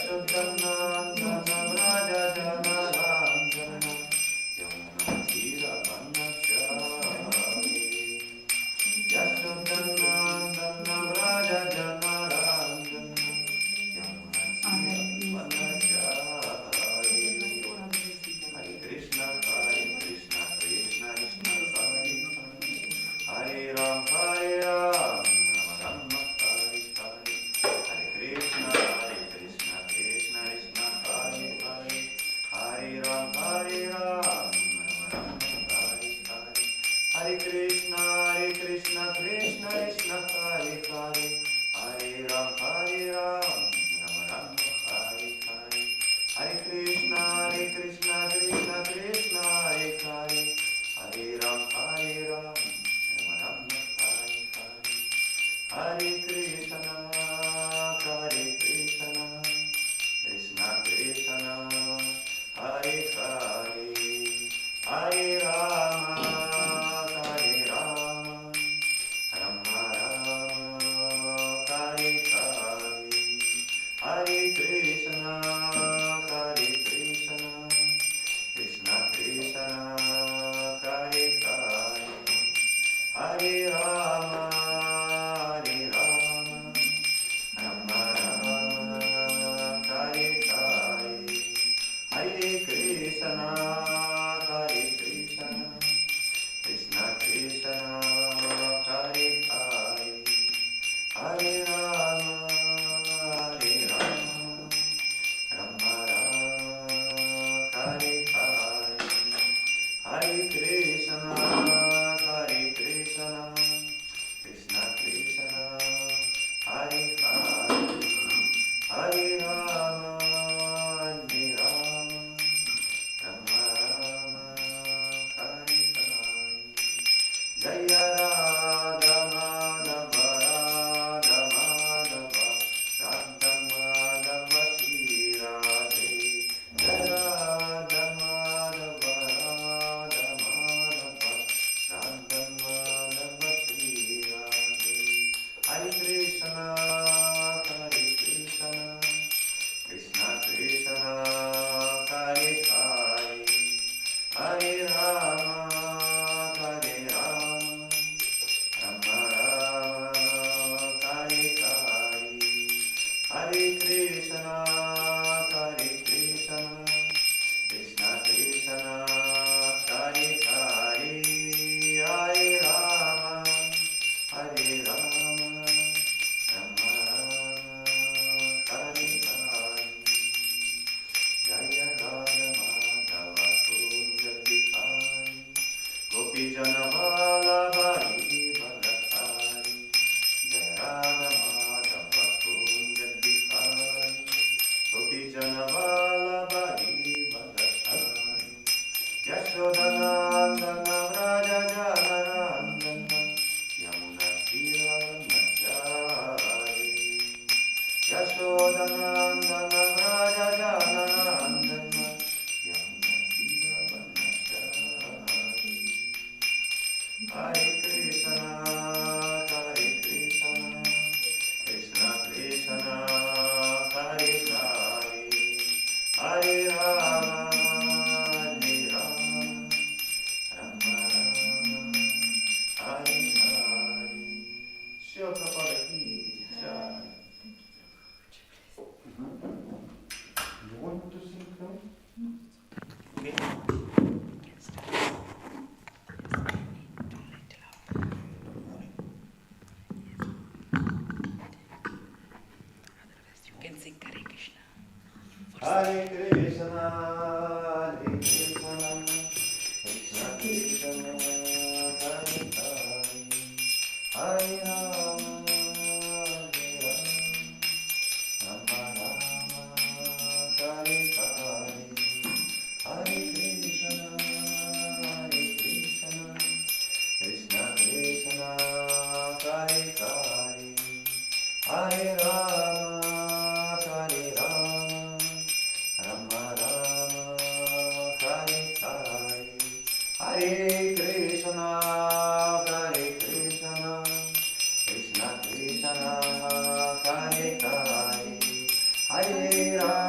Yashodanandana Vraja Janarandana Yamunatira Vanachari Yashodanandana Vraja Janarandana Yamunatira Vanachari Hare Krishna Krishna Krishna Hare Hare Ram Hare Ram Ram Ram Hare Hare Hare Krishna Krishna Krishna Hare Hare Hare Ram Hare Ram Ram Ram Hare Hare Hare Krishna Krishna Krishna Hare Hare Hare Ram Hare Ram Ram Ram Hare Hare Hare Krishna Krishna Krishna Hare Hare Hare Ram Hare Ram Ram Ram Hare Hare Hare Krishna Krishna Krishna Hare Hare Hare Rama Rama Rama Hare Hare Hare Krishna Krishna Krishna Hare Hare Hare Rama Rama Rama Hare Hare Hare Krishna Krishna Krishna Hare Hare Hare Rama Rama Rama Hare Hare Hare Krishna Krishna Krishna Hare Hare Hare Rama Rama Rama Hare Hare Jaya Radha Madhava Radha Madhava Radha Madhava Shri Radhe Jaya Radha Madhava Radha Madhava Radha Madhava Shri Radhe Hare Krishna Krishna Krishna Hare Hare Hare Rama Rama Rama Hare Hare Hare Krishna Krishna Krishna Hare Hare Hare Rama Rama Hare Hare Jaya Radha Madhava Kunja Bihari Gopi Jana Vallabha Bharatari Jaya Radha Madhava Kunja Bihari Gopi Jana Vallabha Bharatari Yashodanandana Vraja Janarandana Yamunatira Vanachari Yashodanandana Vraja Janarandana Yamunatira Vanachari Hare Krishna Krishna Krishna Hare Hare Hare Rama Rama Hare Hare Shri Prabhupada ki jai. You want to sing now? Okay. You can sing Hare Krishna. Hare Krishna Krishna Krishna Hare Hare Hare Rama Rama Rama Hare Hare Hare Krishna Krishna Krishna Hare Hare Hare Rama Rama Rama Hare Hare Hare Krishna Krishna Krishna Hare Hare Hare Rama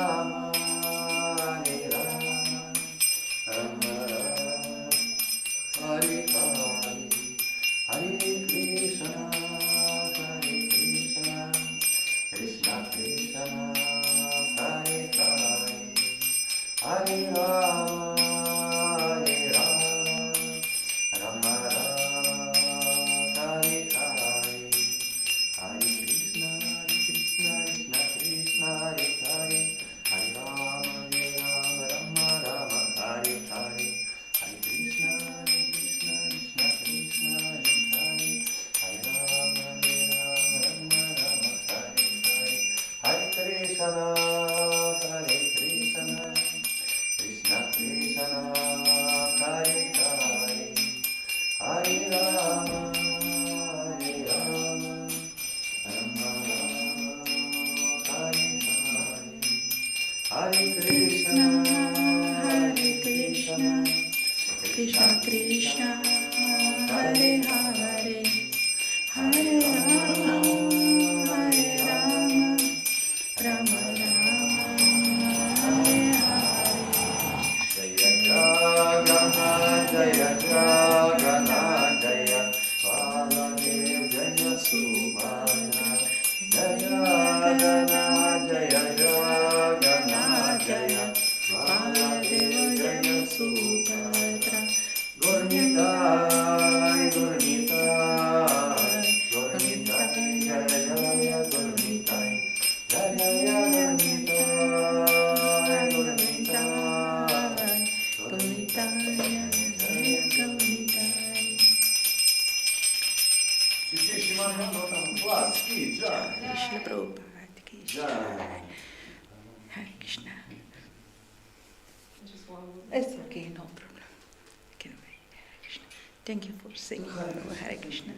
Krishna Prabhupada ki Jai. Hare Krishna. It's okay, no problem. Can wait. Hare Krishna. Thank you for singing Hare Krishna.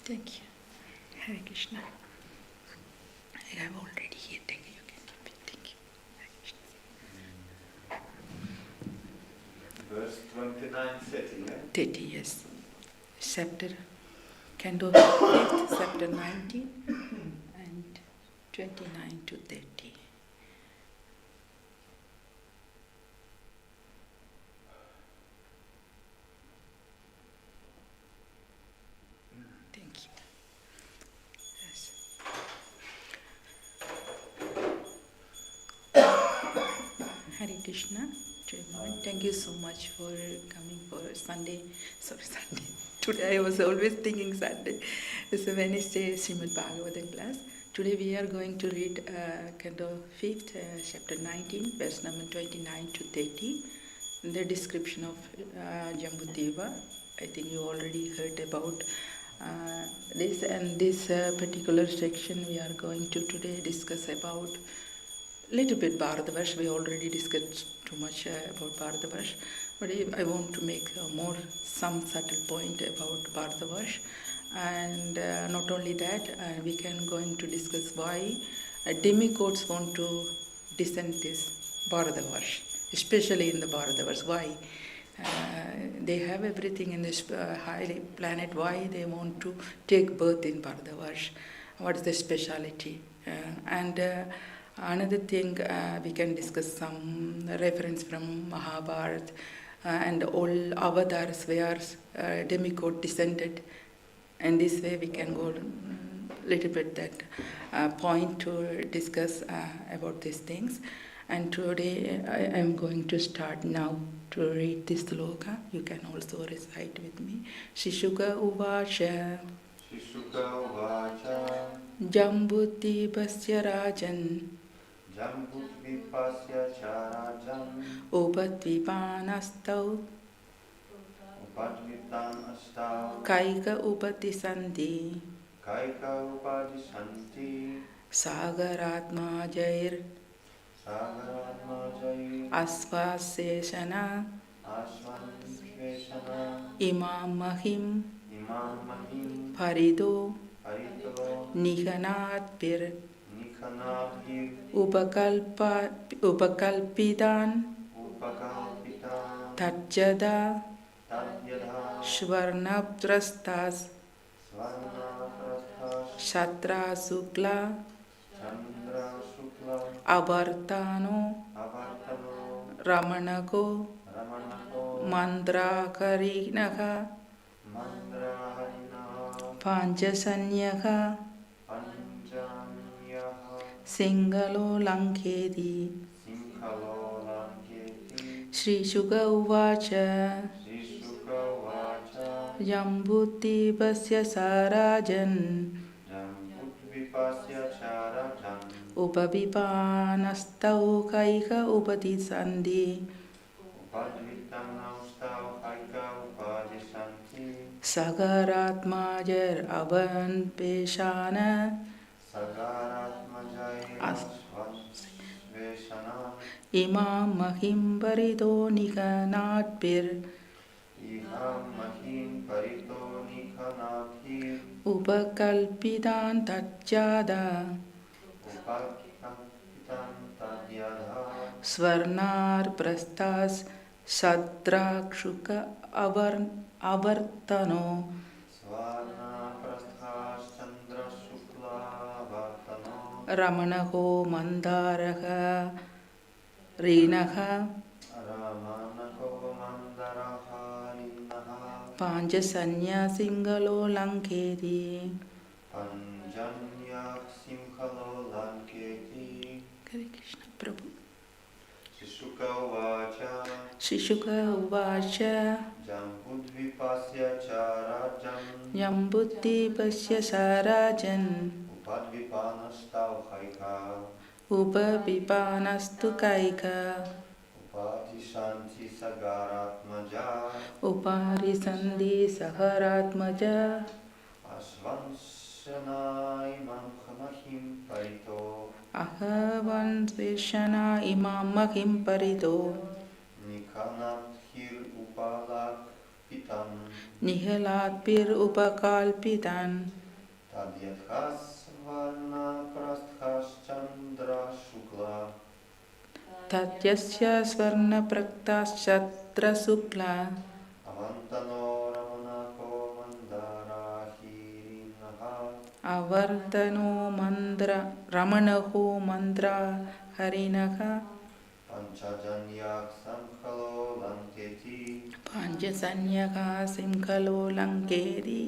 Thank you. Hare Krishna. I have already here. Thank you. You can keep it. Thank you. Hare Krishna. Verse 29, 30, yeah? 30, yes. Chapter, Canto 5, chapter 19 and 29 to 30. Thank you. Yes. Hare Krishna. Thank you so much for coming for Sunday. Sorry, Sunday. Today I was always thinking Sunday. It's a Wednesday Srimad Bhagavatam class. Today we are going to read Canto 5th, chapter 19, verse number 29 to 30. The description of Jambudeva. I think you already heard about this, and this particular section we are going to today discuss about little bit Bharatavarsha. We already discussed too much about Bharatavarsha, but I want to make more some subtle point about Bharatavarsha, and not only that, we can going to discuss why demigods want to descend this Bharatavarsha, especially in the Bharatavarsha. Why? They have everything in this high planet. Why they want to take birth in Bharatavarsha? What is the speciality? And another thing, we can discuss some reference from Mahabharata and all avatars where demigod descended. And this way we can go a little bit that point to discuss about these things. And today I am going to start now to read this sloka. You can also recite with me. Shishuka Uvasha. Shuka Uvacha Jambudvipasya rajan Jambudvipasya Charajan Upadvipanastau Upadvitan Astau Kaika upatisanti Kaika Upadisanti Sagaratma Jair Sagaratma Jai Asvaseshana Asvanveshana Imam Mahim Imam Mahim Parido Harito Nihanatpir Nikhanabhir Upakalpidan Upakalpitan Tajjada Tadyadha Shvarnaprastas Svarnaprasthas Shatra Sukla Chandra Shukla Avartano Avartano Ramanako Ramanako Mandrakarinaha Mandraharina Panchasanyaha Panjanyaha Singalo Lankedi Simkhalo Lanketi Sri Shuka Uvacha Srishuka Vacha Jambudvipasya Sarajan Jambudvipasya Charajan Upavipanastau Kaika Upatisandi Upadvitam Naustau Haika Upadisanti Sagaratmajar Avan Peshana Sagaratmajai Asvansveshana Imam Mahim Parido Nikanatpir Iham Mahim Parito Nikhanabhir Upakalpidan Tajjada Upakitam Tadyadha Swarnar Prastas Shadrakshuka Avartano Svarna Prasthas Chandra Shukla Vartano Ramanaho Mandaraha Rinaha Ramanako Mandaraharinaha Panchasanya Singalo Lankedi Panjanyak Simkhalo Lanketi Hare Krishna Prabhu Shishuka Vacha Shishuka Uvacha Jambudvipasya Charajam Jambudvipasya Sarajan Upadvipanastau Haika Upavipanastu Kaika Upadishanti Sagaratmaja Uparisandhi Saharatmaja Asvanshana Imam Mahim Parito Ahavansveshana Imam Mahim Parido Nikanathir Upalakpitam Nihalatpir Upakalpitan Tadyadhas Varna Prasthas Chandra Shukla Tatyasya Swarna Praktas Shatra Sukla Avantano Ramanako Mandarahirinaha Avartano Mandra Ramanaho Mandra Harinaha Panchajanyak Samkhalo Lanketi Panchasanyaka Simkhalo Lankedi.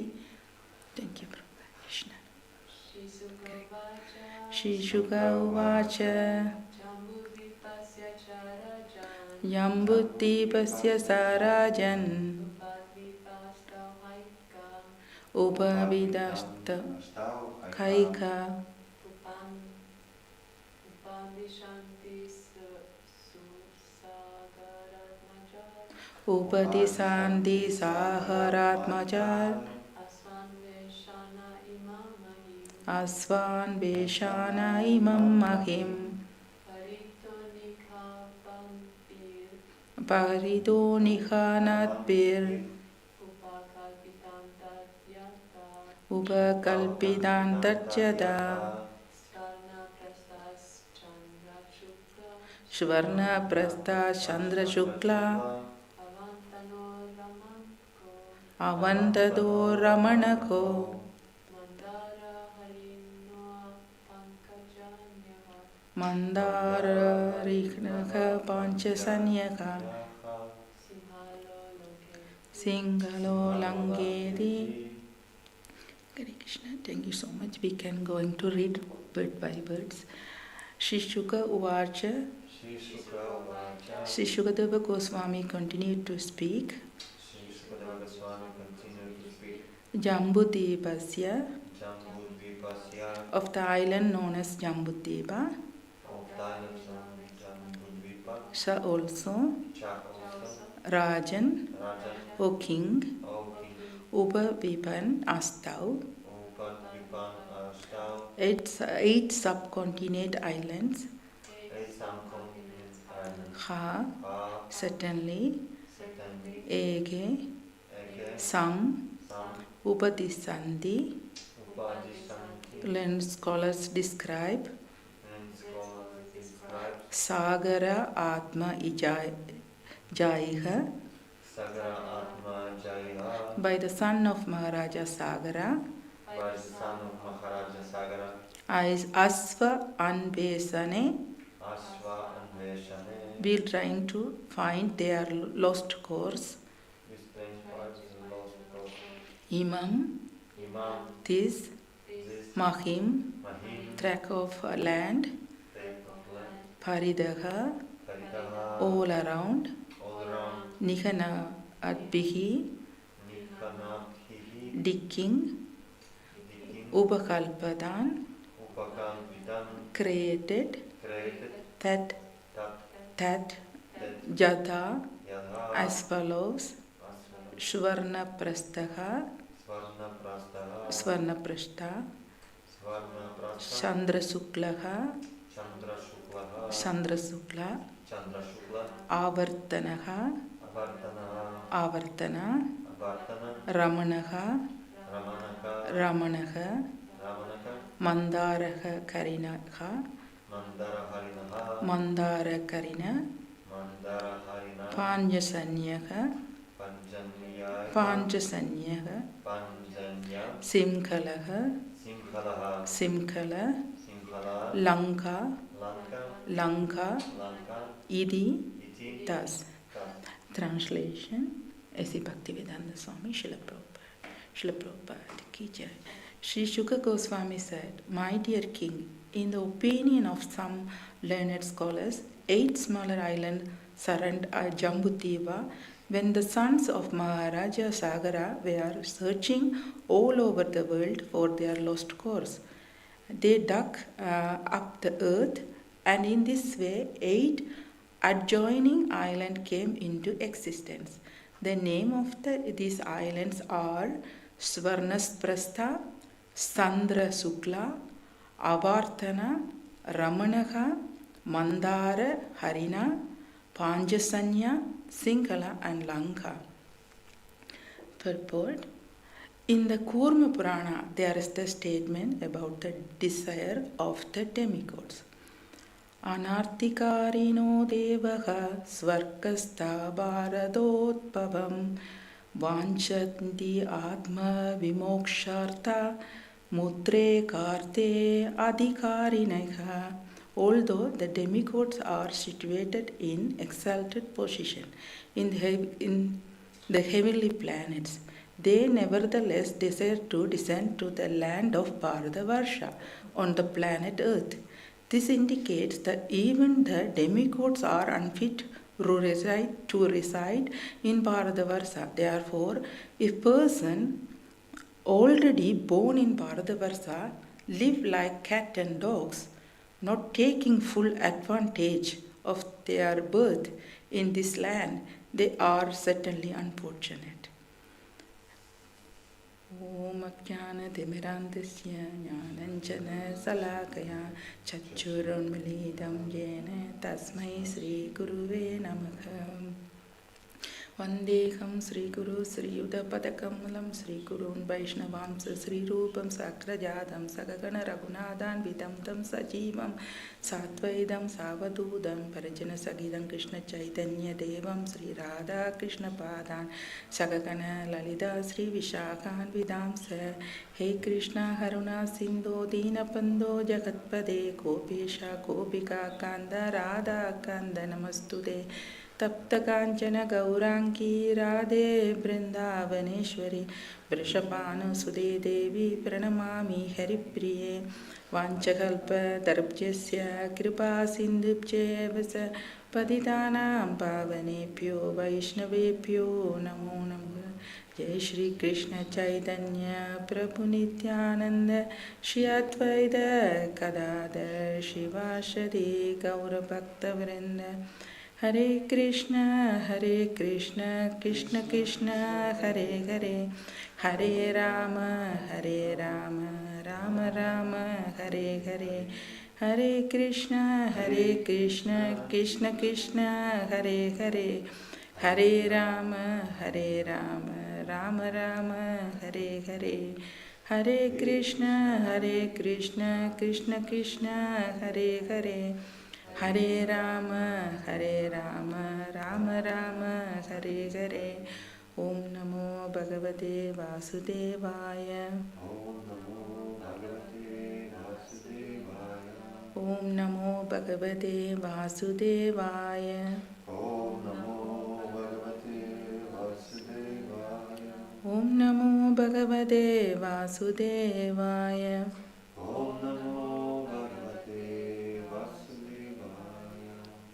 Thank you, Prabhupada Krishna. Shishuka Uvacha Jambudvipasya Sarajan Upavidasta Kaika Upadisanti Saharatmajar Asvan Veshana Imam Mahim Parido Nihanatpir Upakalpidan Tajjada Shvarna Prastha Chandra Shukla Avantado Ramanako Mandara Rikhnaka Panchasanyaka Singalo Langedi. Hare Krishna, thank you so much. We can going to read word by words. Shishuka Uvacha. Sri Shukadeva Goswami continued to speak. Jambudvipasya Jambudvipasya of the island known as Jambudvipa. of the island Jambudvipa. Sa also Cha also Rajan, Rajan, O king, O king, Upavipan Astau, Upadvipan Ashtav, eight subcontinent islands. 8 subcontinent islands. Ha, Ha, certainly, Setandi, Ege, Ege, Sam, Sam, Upadisandi. Upadishanti, Learned scholars describe and scholars describe Sagara Atma Jaiha Sagara Atma Jaya by the son of Maharaja Sagara, by the son of Maharaja Sagara, as Asva Anvesane, Ashwa and Veshane, will trying to find their lost course. displaying parts of the lost course. Imam, Imam, this, this, Mahim, Mahim, track of land, take of land, Paridaha, Paritaha, all around, all around, Nihana Adbihi, Nikanabhihi, digging, Diking, Upakalpadan, Upakampitam, created, created, that, Tat, that, Tet, Jatha, Yadha, as follows, Asva, Shvarna Prastaha, Svarna Prastaha, Svarna Prashta, Svarna Prastha, Chandra Suklaha, Chandra Shuklaha, Chandra Sukla, Chandra Shukla, Avartanaha, Avartana, Avartana, Avartana, Ramanaha, Ramanaka, Ramanaha, Ramanaka, Mandaraha Karinaha, Mandara Harinaha, Mandara Karina, Mandara Harina, Panjasanyaha, Panjanyaya, Panjasanyaha, Panjanya, Simkalaha, Simkhalaha, Simkala, Simkhala, Lanka, Lanka, Lanka, Lanka, Idi, Iti, thus. Tas. Translation, A.C. Bhaktivedanta Swami Srila Prabhupada. Srila Prabhupada ki jai. Sri Shuka Goswami said, My dear king, in the opinion of some learned scholars, 8 smaller islands surround Jambudvipa. When the sons of Maharaja Sagara were searching all over the world for their lost course, they dug up the earth, and in this way 8 adjoining islands came into existence. The name of these islands are Svarnasprastha, Sandra Sukla, Avartana, Ramanaha, Mandara, Harina, Panjasanya, Singhala and Lanka. Purport. In the Kurma Purana, there is the statement about the desire of the demigods. Anartikarino devaha svargastha bharadotpavam vanchanti atma vimokshartha mudre karte adhikarinaha. Although the demigods are situated in exalted position in the heavenly planets, they nevertheless desire to descend to the land of Bharadavarsha on the planet Earth. This indicates that even the demigods are unfit to reside in Bharadavarsha. Therefore, if person already born in Bharadavarsha live like cat and dogs, not taking full advantage of their birth in this land, they are certainly unfortunate. Om Ajnana Timirandasya Jnananjana Salakaya Chakshurunmilidam Yena Tasmai Sri Guruve Namaha. Vandeham Sri Guru Sri Yuddha Padakamalam Sri Gurun Vaishnavamsa Sri Rupam Sakrajadam Sagagana Raghunadan Vidamtam Sajivam Satvaidam Savadudam Parajana Sagidam Krishna Chaitanya Devam Sri Radha Krishna Padan Sagagana Lalita Sri Vishakhan Vidamsa. Hey Krishna Haruna Sindhu Dina Pando Jagatpade Gopesha Gopika Kanda Radha Kanda Namastude Tapta Kanchana Gauranki Radhe Vrindavaneshwari Vrishapana Sude Devi Pranamami Haripriye Vanchakalpa Tarabhyasya Kripa Sindhupche Vasa पतितानां पावनेभ्यो वैष्णवेभ्यो नमो नमः। जय श्री कृष्ण चैतन्य प्रभु नित्यानंद श्री अद्वैत गदाधर शिवासदि गौरभक्तवृंद। हरे कृष्ण कृष्ण कृष्ण हरे हरे, हरे राम राम राम हरे हरे, हरे कृष्ण कृष्ण कृष्ण हरे हरे, हरे राम राम राम हरे हरे, हरे कृष्ण कृष्ण कृष्ण हरे हरे, हरे राम राम राम हरे हरे। ओम नमो भगवते वासुदेवाय। ओम नमो भगवते वासुदेवाय। ओम नमो भगवते वासुदेवाय।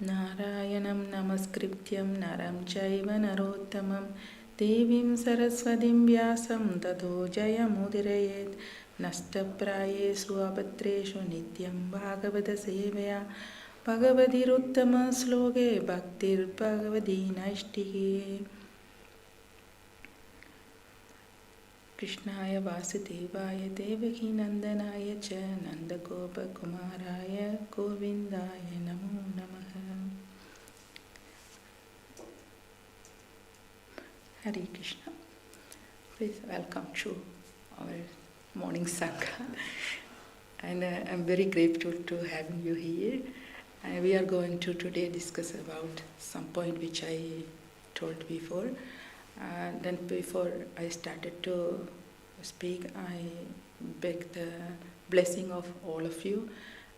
नारायणं नमस्कृत्यं नरं चैव नरोत्तमं देवीं सरस्वतीं व्यासं ततो जयमुदीरयेत्। नष्टप्रायेषु अभद्रेषु नित्यं भागवतसेवया भगवतिरुत्तमश्लोके भक्तिर्भगवती नैष्टिकी। कृष्णाय वासुदेवाय देवकी नंदनाय च नंदगोपकुमाराय गोविंदाय नमो नमः। Hare Krishna. Please welcome to our morning Sangha. And I'm very grateful to having you here. We are going to today discuss about some point which I told before. Then before I started to speak, I beg the blessing of all of you.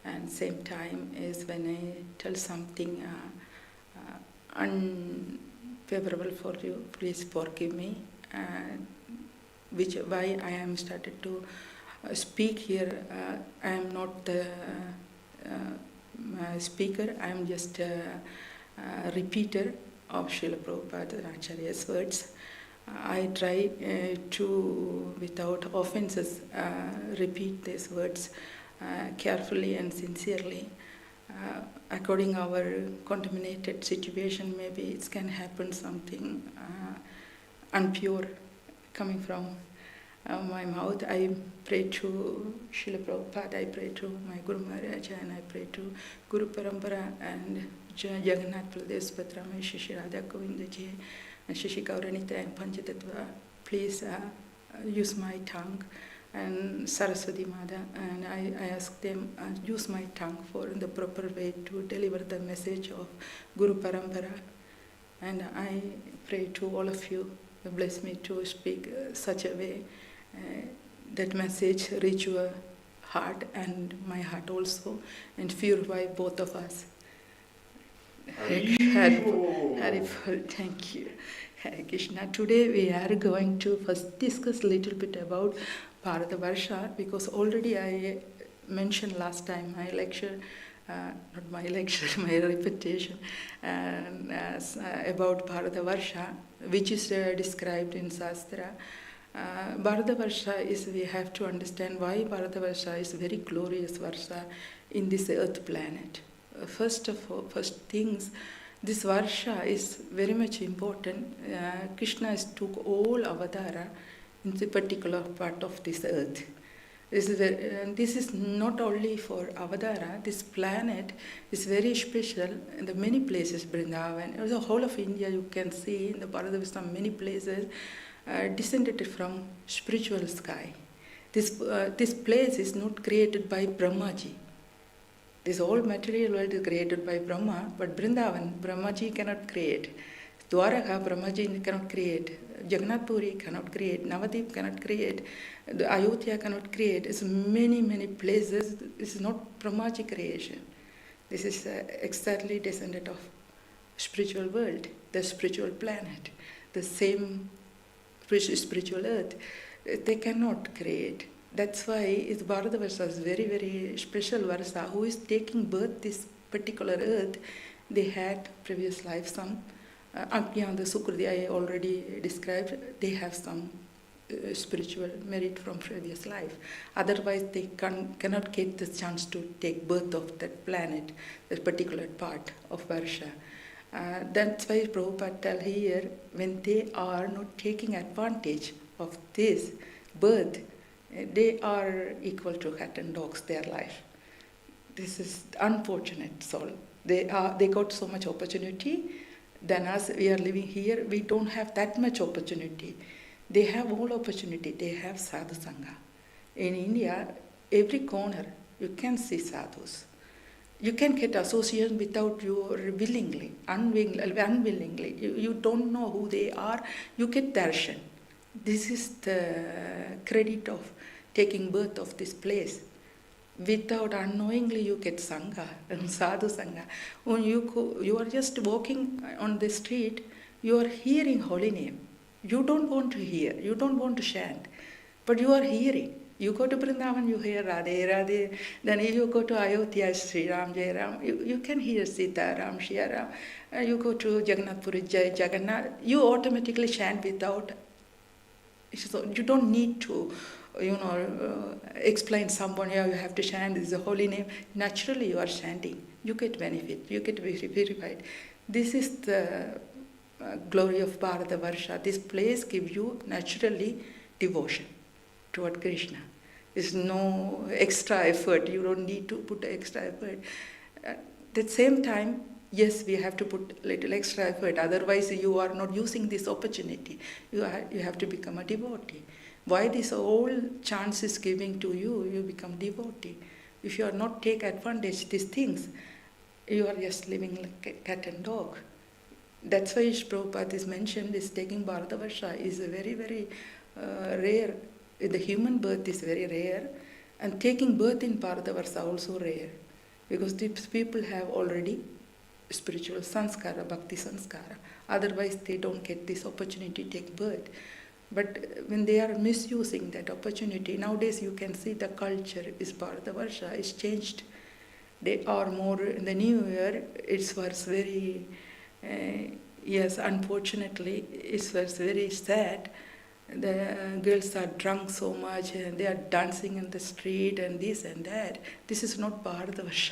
And same time is when I tell something unfavorable for you, please forgive me. Why I am started to speak here. I am not the speaker. I am just a repeater of Srila Prabhupada Acharya's words. I try to, without offenses, repeat these words carefully and sincerely. According our contaminated situation, maybe it can happen something unpure coming from my mouth. I pray to Srila Prabhupada, I pray to my Guru Maharaj, and I pray to Guru Parampara and Jagannath Pradesh Supatrama, Shri Radha Govindaji, and Shri Gauranita and Panchatattva. Please use my tongue, and Saraswati Mata, and I ask them use my tongue for the proper way to deliver the message of Guru Parampara. And I pray to all of you, bless me to speak such a way that message reach your heart and my heart also, and purify both of us. Hariful, thank you. Hare Krishna. Today we are going to first discuss a little bit about Bharatavarsha, because already I mentioned last time my lecture, not my lecture, my repetition, about Bharatavarsha, which is described in Shastra. Bharatavarsha is, we have to understand why Bharatavarsha is a very glorious Varsha in this earth planet. First things, this Varsha is very much important. Krishna took all avatara in the particular part of this earth. This is not only for avatara. This planet is very special in the many places. Vrindavan, the whole of India, you can see in the Bharatavarsha many places descended from spiritual sky. This place is not created by Brahmaji. This whole material world is created by Brahma, but Vrindavan, Brahmaji cannot create. Dwaraka, Brahmaji cannot create. Jagannath Puri cannot create. Navadip cannot create. The Ayodhya cannot create. It's many, many places. This is not Brahmaji creation. This is exactly descendant of spiritual world, the spiritual planet, the same spiritual earth. They cannot create. That's why Bharatavarsha is very, very special Varsa, who is taking birth this particular earth they had previous life some. Agnya, the Sukriti I already described, they have some spiritual merit from previous life. Otherwise, they cannot get the chance to take birth of that planet, that particular part of Varsha. That's why Prabhupada tell here, when they are not taking advantage of this birth, they are equal to cat and dogs, their life. This is unfortunate soul. They got so much opportunity. Than us, we are living here, we don't have that much opportunity. They have all opportunity. They have sadhu sangha. In India, every corner you can see sadhus. You can get association without your unwillingly. You don't know who they are. You get darshan. This is the credit of taking birth of this place. Without unknowingly you get sangha and sadhu sangha. When you are just walking on the street, you are hearing holy name. You don't want to hear, you don't want to chant, but you are hearing. You go to Vrindavan, you hear Radhe, Radhe. Then you go to Ayodhya, Sri Ram, Jai Ram. You can hear Sita Ram, Shri Ram. You go to Jagannath Puri, Jai Jagannath. You automatically chant without. So you don't need to, explain someone, you have to chant, this is a holy name. Naturally you are chanting. You get benefit, you get purified. This is the glory of Bharata Varsha. This place gives you naturally devotion toward Krishna. There's no extra effort. You don't need to put extra effort. At the same time, yes, we have to put little extra effort. Otherwise, you are not using this opportunity. You have to become a devotee. Why this whole chance is giving to you? You become devotee. If you are not take advantage of these things, you are just living like a cat and dog. That's why Prabhupada is mentioned, is taking Bharata Varsha is a very, very rare. The human birth is very rare, and taking birth in Bharata Varsha also rare, because these people have already spiritual sanskara, bhakti sanskara. Otherwise, they don't get this opportunity to take birth. But when they are misusing that opportunity, nowadays you can see the culture is Bharata Varsha is changed. They are more in the new year. It was very, yes, unfortunately, it was very sad. The girls are drunk so much and they are dancing in the street and this and that. This is not Bharata Varsha.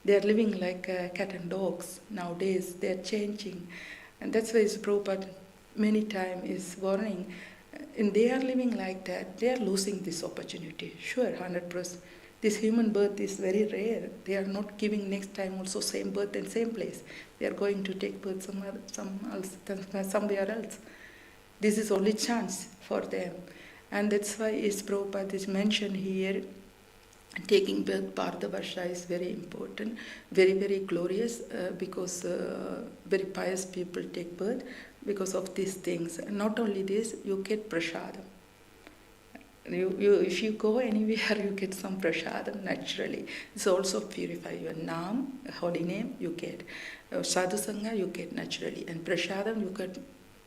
They are living like cat and dogs nowadays. They are changing. And that's why Prabhupada many times is warning. And they are living like that. They are losing this opportunity. Sure, 100%. This human birth is very rare. They are not giving next time also same birth and same place. They are going to take birth somewhere else. This is only chance for them. And that's why Prabhupada is mentioned here. Taking birth, Bharata Varsha is very important, very, very glorious, because very pious people take birth because of these things. And not only this, you get prasadam. If you go anywhere, you get some prasadam naturally. It's also purify your naam, holy name, you get. Sadhu Sangha, you get naturally. And prasadam, you get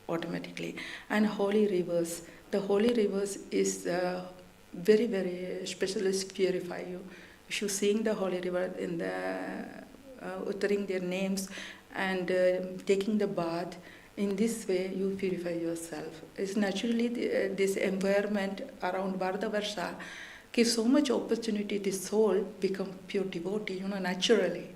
automatically. And holy rivers. The holy rivers is very, very specialist purify you. If you sing the holy river in the uttering their names and taking the bath, in this way you purify yourself. It's naturally this environment around Bharata Varsha gives so much opportunity to soul become pure devotee, naturally.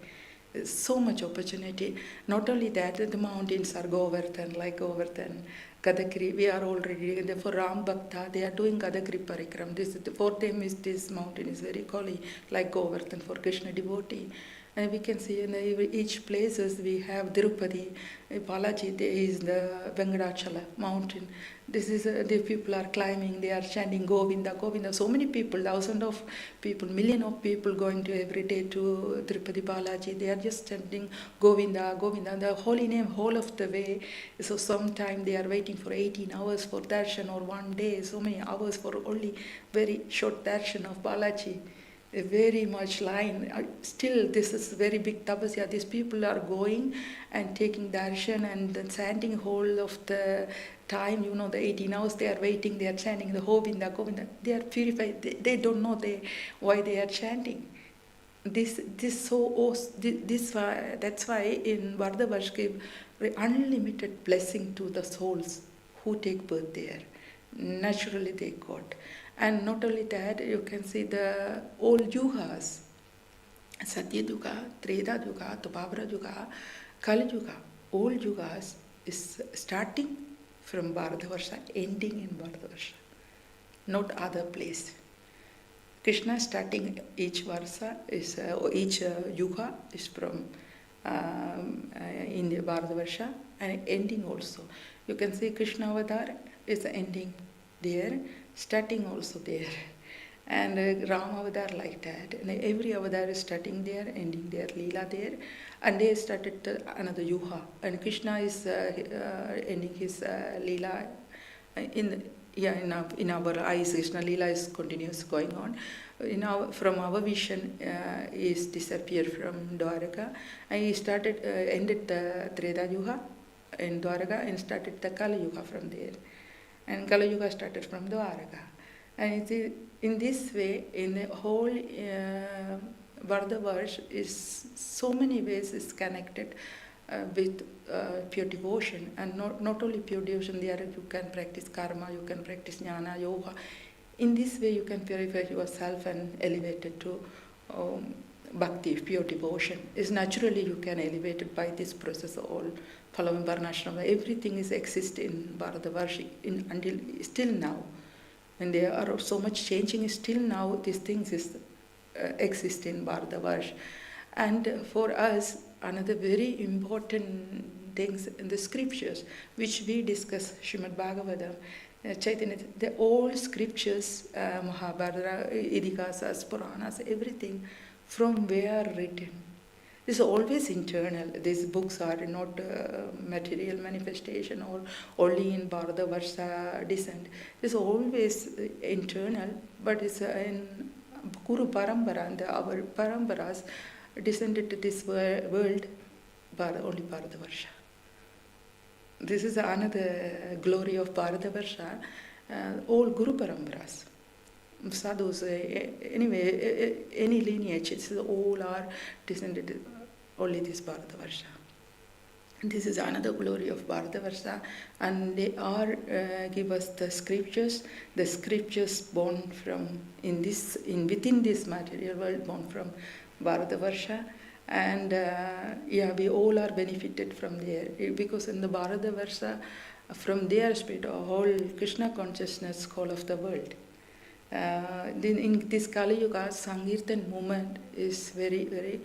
So much opportunity. Not only that, the mountains are Govardhan, like Govardhan, Gadagiri. We are already for Ram Bhakta. They are doing Gadagiri Parikram. For them this mountain is very holy, like Govardhan for Krishna devotee. And we can see in each places we have Tirupati, Balaji. There is the Venkatachala mountain. This is the people are climbing. They are chanting Govinda, Govinda. So many people, thousands of people, millions of people going to every day to Tirupati Balaji. They are just chanting Govinda, Govinda, the holy name whole of the way. So sometimes they are waiting for 18 hours for darshan, or one day, so many hours for only very short darshan of Balaji. Very much line. Still, this is very big tapasya. These people are going and taking darshan and then chanting whole of the time, the 18 hours they are waiting, they are chanting the Govinda, Govinda. They are purified. They don't know why they are chanting. that's why in Bharadavarsh give unlimited blessing to the souls who take birth there. Naturally they got. And not only that, you can see the old yugas, Satya Yuga, Treta Yuga, Dwapara Yuga, Kali Yuga, all yugas is starting from Bharatavarsha, ending in Bharatavarsha, not other place. Krishna starting each varsa is each yuga is from in the Bharatavarsha and ending also. You can see Krishna Avatar is ending there, starting also there. And Ram Avatar like that. And every Avatar is starting there, ending there, Leela there. And they started another yuga. And Krishna is ending his Leela in our eyes. Krishna Leela is continuous going on. From our vision, is disappeared from Dwaraka, and he started ended the Treta Yuga in Dwaraka and started the Kali Yuga from there, and Kali Yuga started from Dwaraka, and in this way, in the whole Bharadavarsh is so many ways is connected with pure devotion, and not only pure devotion. There you can practice karma, you can practice jnana, yoga. In this way, you can purify yourself and elevate it to bhakti, pure devotion. Is naturally you can elevate it by this process. All following Varnashrama, everything is exist in Bharadavarshi until still now, and there are so much changing. Still now, these things exist in Bharadavarsh, and for us, another very important things in the scriptures, which we discuss, Srimad Bhagavatam. Chaitanya, the old scriptures, Mahabharata, Idihasas, Puranas, everything from where written. This is always internal. These books are not material manifestation or only in Bharatavarsha descent. It's always internal, but it's in Guru Parampara, and our Paramparas descended to this world, only Bharatavarsha. This is another glory of Bharatavarsha, all Guru Paramparas. Sadhus, anyway, any lineage, all are descended only this Bharatavarsha. This is another glory of Bharatavarsha, and they are give us the scriptures born from within this material world, born from Bharatavarsha. And we all are benefited from there, because in the Bharatavarsha, from their spirit, whole Krishna consciousness, whole of the world. Then in this Kali Yuga, Sankirtan movement is very, very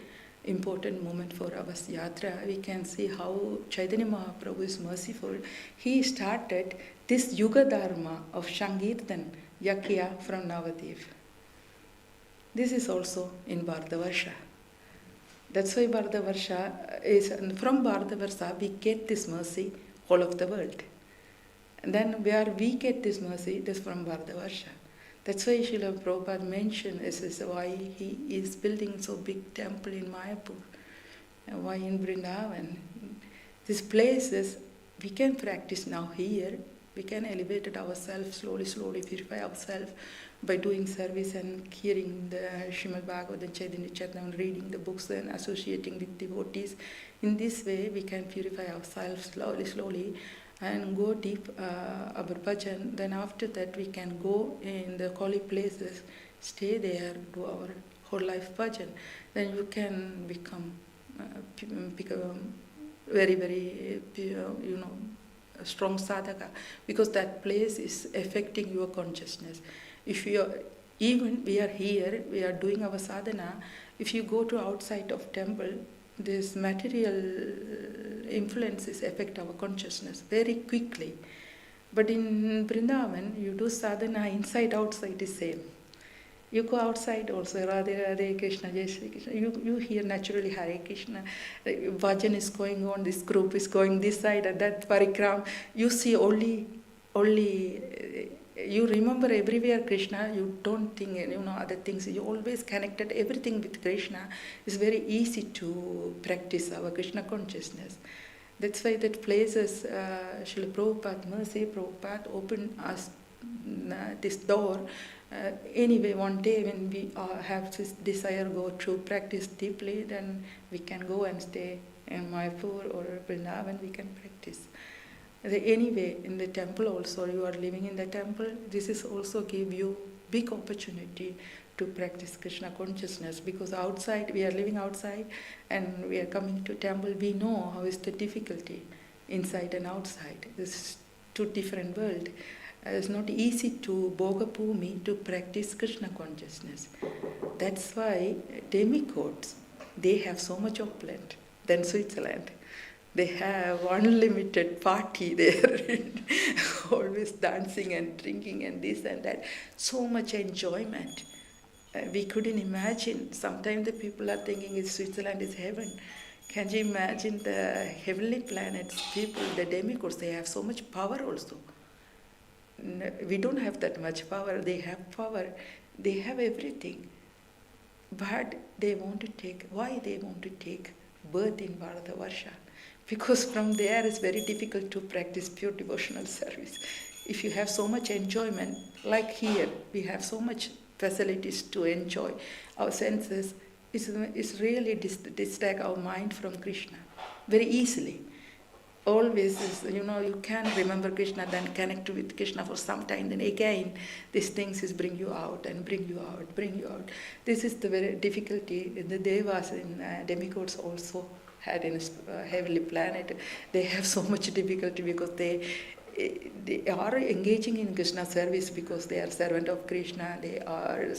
important moment for our yatra. We can see how Chaitanya Mahaprabhu is merciful. He started this Yuga Dharma of Sankirtan Yakya from Navadvip. This is also in Bharatavarsha. That's why Bharatavarsha is, from Bharatavarsha we get this mercy all of the world. And then where we get this mercy, it is from Bharatavarsha. That's why Srila Prabhupada mentioned this is why he is building so big temple in Mayapur, and why in Vrindavan. These places we can practice now here. We can elevate it ourselves, slowly purify ourselves by doing service and hearing the Srimad Bhagavatam, Chaitanya Charitamrita, reading the books and associating with devotees. In this way, we can purify ourselves slowly and go deep our bhajan. Then after that, we can go in the holy places, stay there, do our whole life bhajan. Then you can become very, very, a strong sadhaka, because that place is affecting your consciousness. If you are, even we are here, we are doing our sadhana, if you go to outside of temple, this material influences affect our consciousness very quickly. But in Vrindavan, you do sadhana inside, outside is same. You go outside also, Radhe Radhe Krishna, Jai Shri Krishna. You hear naturally Hare Krishna. Bhajan is going on, this group is going this side and that parikram. You see only you remember everywhere Krishna. You don't think other things. You always connected everything with Krishna. It's very easy to practice our Krishna consciousness. That's why that places Srila Prabhupada, Mercy Prabhupada opened us this door. Anyway, one day when we have this desire go to practice deeply, then we can go and stay in Mayapur or Vrindavan, we can practice. Anyway, in the temple also, you are living in the temple, this is also give you big opportunity to practice Krishna consciousness, because outside, we are living outside and we are coming to temple, we know how is the difficulty inside and outside. This is two different worlds. It's not easy to Bhogapumi to practice Krishna consciousness. That's why demigods, they have so much opulent than Switzerland. They have unlimited party there, always dancing and drinking and this and that. So much enjoyment. We couldn't imagine. Sometimes the people are thinking Switzerland is heaven. Can you imagine the heavenly planets, people, the demigods, they have so much power also. We don't have that much power. They have power. They have everything. But they want to take, why they want to take birth in Bharatavarsha? Because from there it's very difficult to practice pure devotional service. If you have so much enjoyment, like here, we have so much facilities to enjoy. Our senses is really distract our mind from Krishna very easily. Always, you can remember Krishna, then connect with Krishna for some time, then again, these things bring you out and bring you out, bring you out. This is the very difficulty. The Devas and demigods also had in a heavenly planet. They have so much difficulty because they are engaging in Krishna service because they are servant of Krishna. They are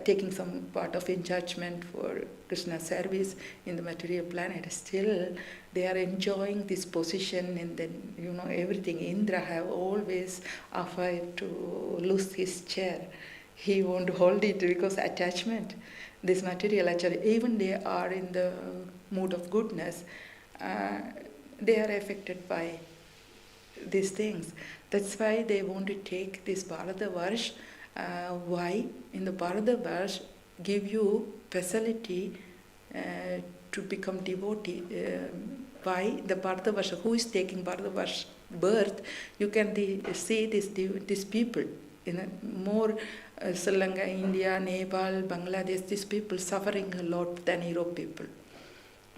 taking some part of judgment for Krishna service in the material planet. Still, they are enjoying this position, and then everything. Indra have always offered to lose his chair. He won't hold it because attachment. This material, actually, even they are in the mood of goodness, they are affected by these things. That's why they want to take this Bharatavarsha. Why? In the Bharatavarsha, give you facility to become devotee. Why? The Bharatavarsha, who is taking Bharatavarsha birth, you can see these people in more Sri Lanka, India, Nepal, Bangladesh, these people suffering a lot than Europe people.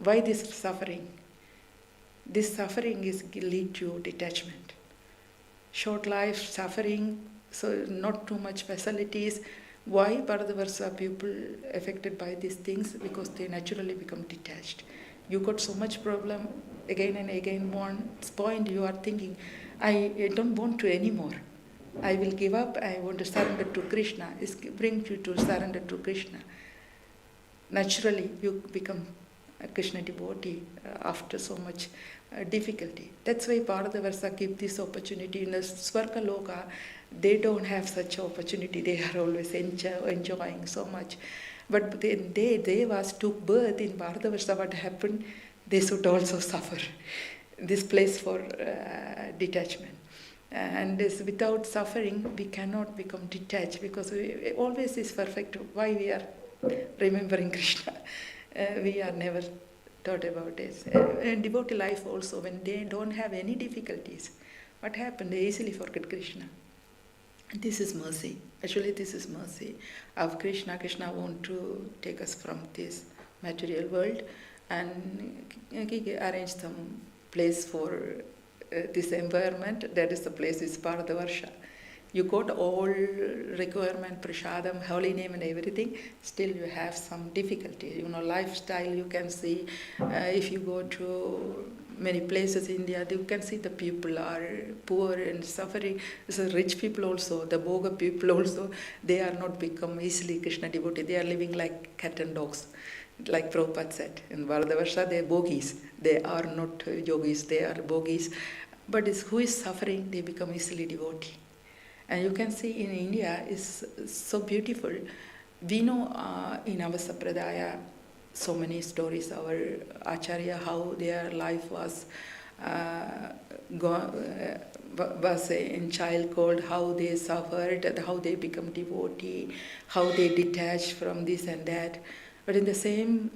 Why this suffering? This suffering is lead to detachment. Short life, suffering, so not too much facilities. Why Bharatavarsha people affected by these things? Because they naturally become detached. You got so much problem, again and again, one point you are thinking, I don't want to anymore. I will give up, I want to surrender to Krishna. It brings you to surrender to Krishna. Naturally, you become a Krishna devotee after so much difficulty. That's why Bharatavarsha give this opportunity. In the Swarga Loka, they don't have such opportunity. They are always enjoying so much. But they was took birth in Bharatavarsha. What happened? They should also suffer. This place for detachment. And this, without suffering, we cannot become detached, because we always is perfect. Why we are remembering Krishna? We are never thought about this. And devotee life also, when they don't have any difficulties, what happened? They easily forget Krishna. This is mercy. Actually, this is mercy of Krishna. Krishna wants to take us from this material world and arrange some place for this environment. That is the place is Bharatavarsha. You got all requirement, prasadam, holy name and everything, still you have some difficulty. Lifestyle you can see. If you go to many places in India, you can see the people are poor and suffering. So rich people also, the Bhoga people also, they are not become easily Krishna devotee. They are living like cat and dogs. Like Prabhupada said, in Bharatavarsha, they are bogis. They are not yogis, they are bogis. But who is suffering, they become easily devotee. And you can see in India is so beautiful. We know in our Sampradaya so many stories, our Acharya, how their life was in childhood, how they suffered, how they become devotee, how they detach from this and that. But in the same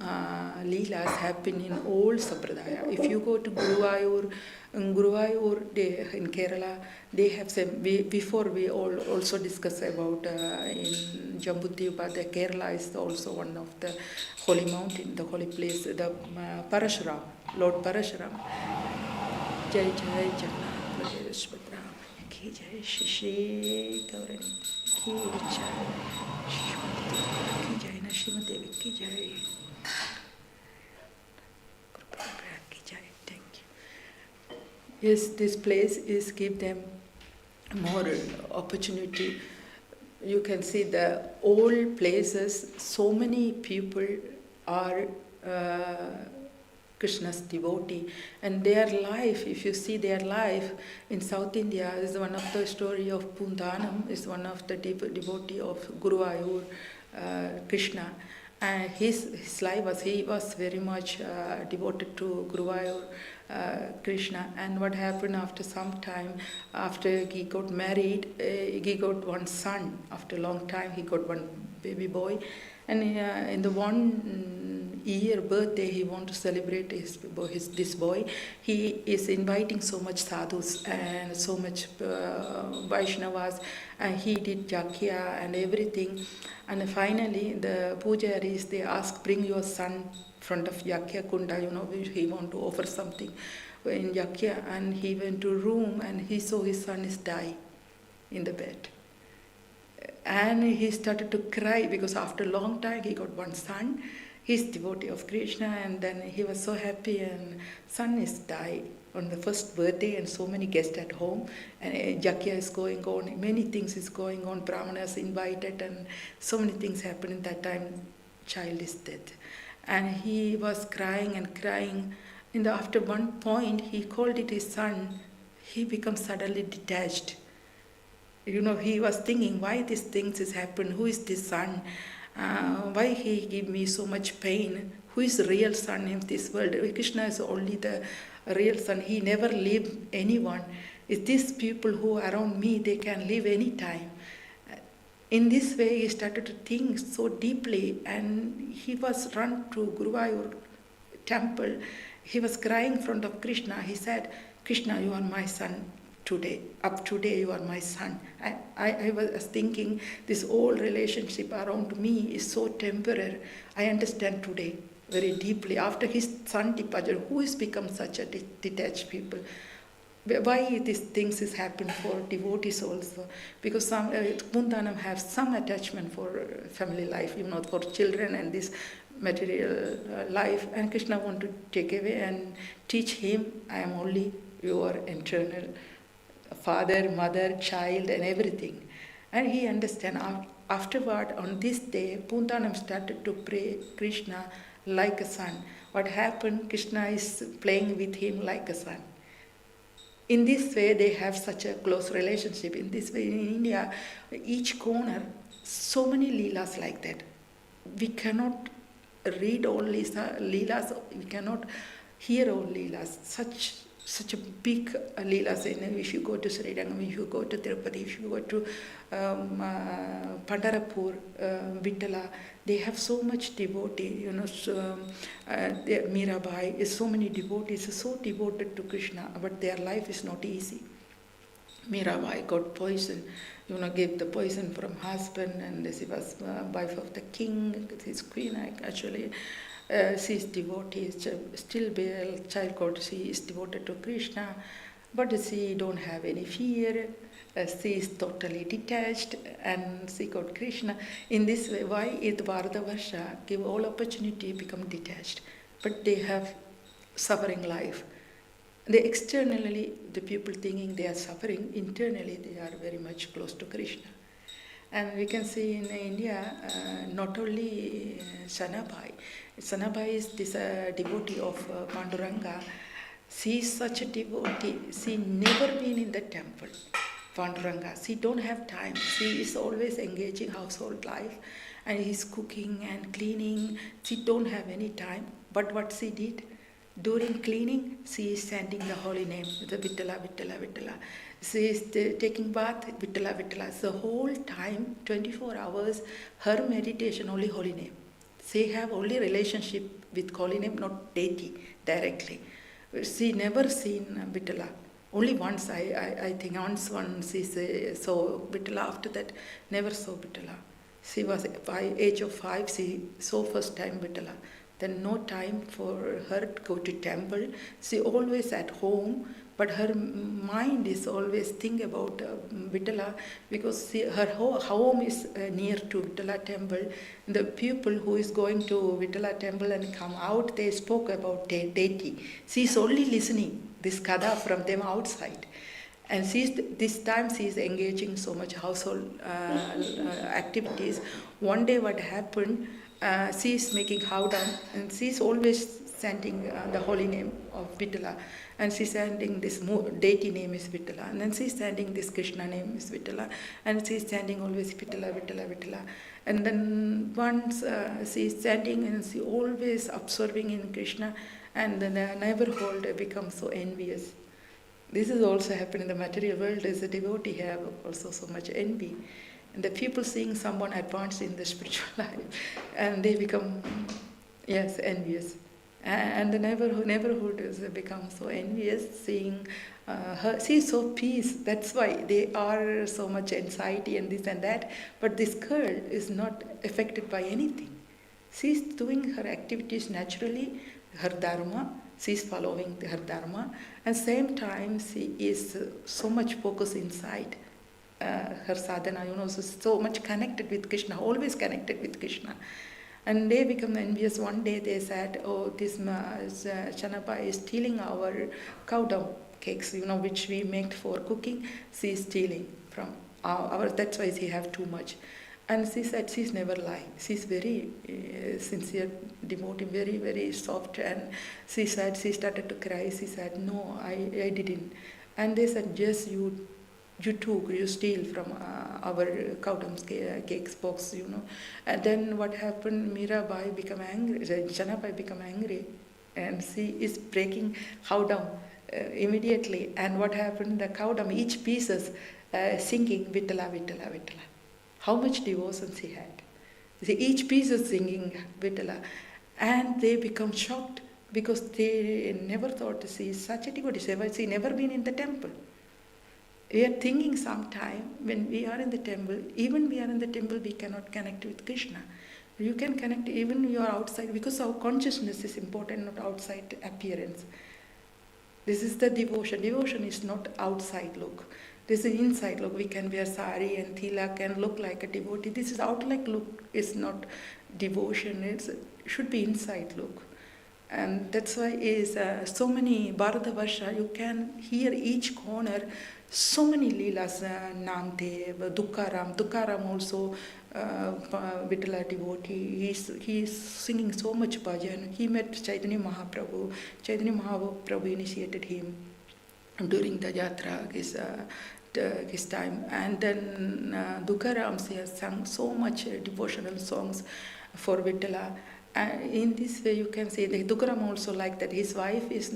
leelas happen in all sampradaya. If you go to Guruvayur, in Kerala, they have some. Before we all also discuss about in Jambudvipa, the Kerala is also one of the holy mountain, the holy place, the Parashuram, Lord Parashuram. Jai Jai Jagannath Baladev Subhadra Ki Jai Shri Gaurani Ki Jai Shrimati Ki Jai Nashima Devi Ki Jai Ki Jai. Thank you. Yes, this place is give them more opportunity. You can see the old places. So many people are Krishna's devotee, and their life. If you see their life in South India, is one of the story of Pundanam. Is one of the devotee of Guruvayur Krishna. And his life was, he was very much devoted to Guruvayur Krishna. And what happened after some time, after he got married, he got one son. After a long time, he got one baby boy. And in the one year birthday, he want to celebrate this boy. He is inviting so much sadhus and so much Vaishnavas, and he did jakya and everything. And finally, the pujaris, they ask, bring your son in front of yakya kunda, he want to offer something in yakya. And he went to room and he saw his son is die in the bed. And he started to cry because after a long time he got one son. He's devotee of Krishna, and then he was so happy, and son is died on the first birthday, and so many guests at home, and jakya is going on, many things is going on, brahmanas invited, and so many things happened. At that time, child is dead. And he was crying and crying. After one point, he called it his son. He becomes suddenly detached. He was thinking, why these things has happened? Who is this son? Why he give me so much pain? Who is the real son in this world? Krishna is only the real son. He never leave anyone. It's these people who are around me, they can leave any time. In this way, he started to think so deeply, and he was run to Guruvayur temple. He was crying in front of Krishna. He said, Krishna, you are my son. Today, up today, you are my son. I was thinking this whole relationship around me is so temporary. I understand today very deeply. After his son departure, who has become such a detached people? Why these things is happen for devotees also? Because some Pundanam have some attachment for family life, for children and this material life. And Krishna want to take away and teach him, I am only your internal father, mother, child, and everything. And he understand. Afterward, on this day, Pundanam started to pray Krishna like a son. What happened? Krishna is playing with him like a son. In this way, they have such a close relationship. In this way, in India, each corner, so many leelas like that. We cannot read all leelas, we cannot hear all leelas. Such a big leelas. If you go to Sri Rangam, if you go to Tirupati, if you go to Pandharpur, Vittala, they have so much devotee. Mirabai is so many devotees, so devoted to Krishna, but their life is not easy. Mirabai got poison, gave the poison from husband, and she was wife of the king, his queen actually. She is devotee, still a child called, she is devoted to Krishna, but she don't have any fear. She is totally detached, and she got Krishna. In this way, why is Bharatavarsha give all opportunity become detached? But they have suffering life. They externally, the people thinking they are suffering, internally they are very much close to Krishna. And we can see in India, not only Sanabai. Sanabai is this devotee of Panduranga. She is such a devotee. She never been in the temple, Panduranga. She don't have time. She is always engaging household life, and is cooking and cleaning. She don't have any time. But what she did, during cleaning, she is chanting the holy name, the Vittala, Vittala, Vittala. She is taking bath, Vittala, Vittala. The whole time, 24 hours, her meditation only holy name. She have only relationship with holy name, not deity directly. She never seen Vittala. Only once, I think, once she saw Vittala. After that, never saw Vittala. She was by age of 5. She saw first time Vittala. Then no time for her to go to temple. She always at home, but her mind is always think about Vittala, because her home is near to Vittala temple. The people who is going to Vittala temple and come out, they spoke about deity. She is only listening this kada from them outside. And this time she is engaging so much household activities. One day what happened, she is making howdam, and she is always chanting the holy name of Vittala. And she's chanting this deity name is Vittala. And then she's chanting this Krishna name is Vittala. And she's chanting always Vittala, Vittala, Vittala. And then once she's chanting and she always observing in Krishna, and the neighborhood becomes so envious. This is also happened in the material world. As a devotee have also so much envy. And the people seeing someone advanced in the spiritual life, and they become, yes, envious. And the neighborhood has become so envious, seeing her. She is so peace. That's why they are so much anxiety and this and that. But this girl is not affected by anything. She is doing her activities naturally, her dharma. She is following her dharma. And same time, she is so much focused inside her sadhana. So much connected with Krishna, always connected with Krishna. And they become envious. One day they said, oh, this Chanapa is stealing our cow dung cakes, which we make for cooking. She is stealing from our, that's why she have too much. And she said she's never lying. She's very sincere devotee, very, very soft. And she said, she started to cry. She said, no, I didn't. And they said, yes, you took, you steal from our cow dung cakes box, And then what happened, Mirabai become angry, Janabai become angry, and she is breaking cow dung immediately. And what happened, the cow dung, each pieces singing Vittala, Vittala, Vittala. How much devotion she had. Each piece is singing Vittala. And they become shocked, because they never thought she is such a devotee. She never been in the temple. We are thinking sometime when we are in the temple, even we are in the temple, we cannot connect with Krishna. You can connect even when you are outside, because our consciousness is important, not outside appearance. This is the devotion. Devotion is not outside look. This is inside look. We can wear sari and tilak and look like a devotee. This is outside look is not devotion. It should be inside look. And that's why is so many Bharatavarsha, you can hear each corner so many leelas, Namdev, Dukkaram also, Vittala devotee. He is singing so much bhajan. He met Chaitanya Mahaprabhu. Chaitanya Mahaprabhu initiated him during the yatra, his time. And then Dukkaram has sung so much devotional songs for Vittala. In this way, you can say that Dukkaram also like that. His wife is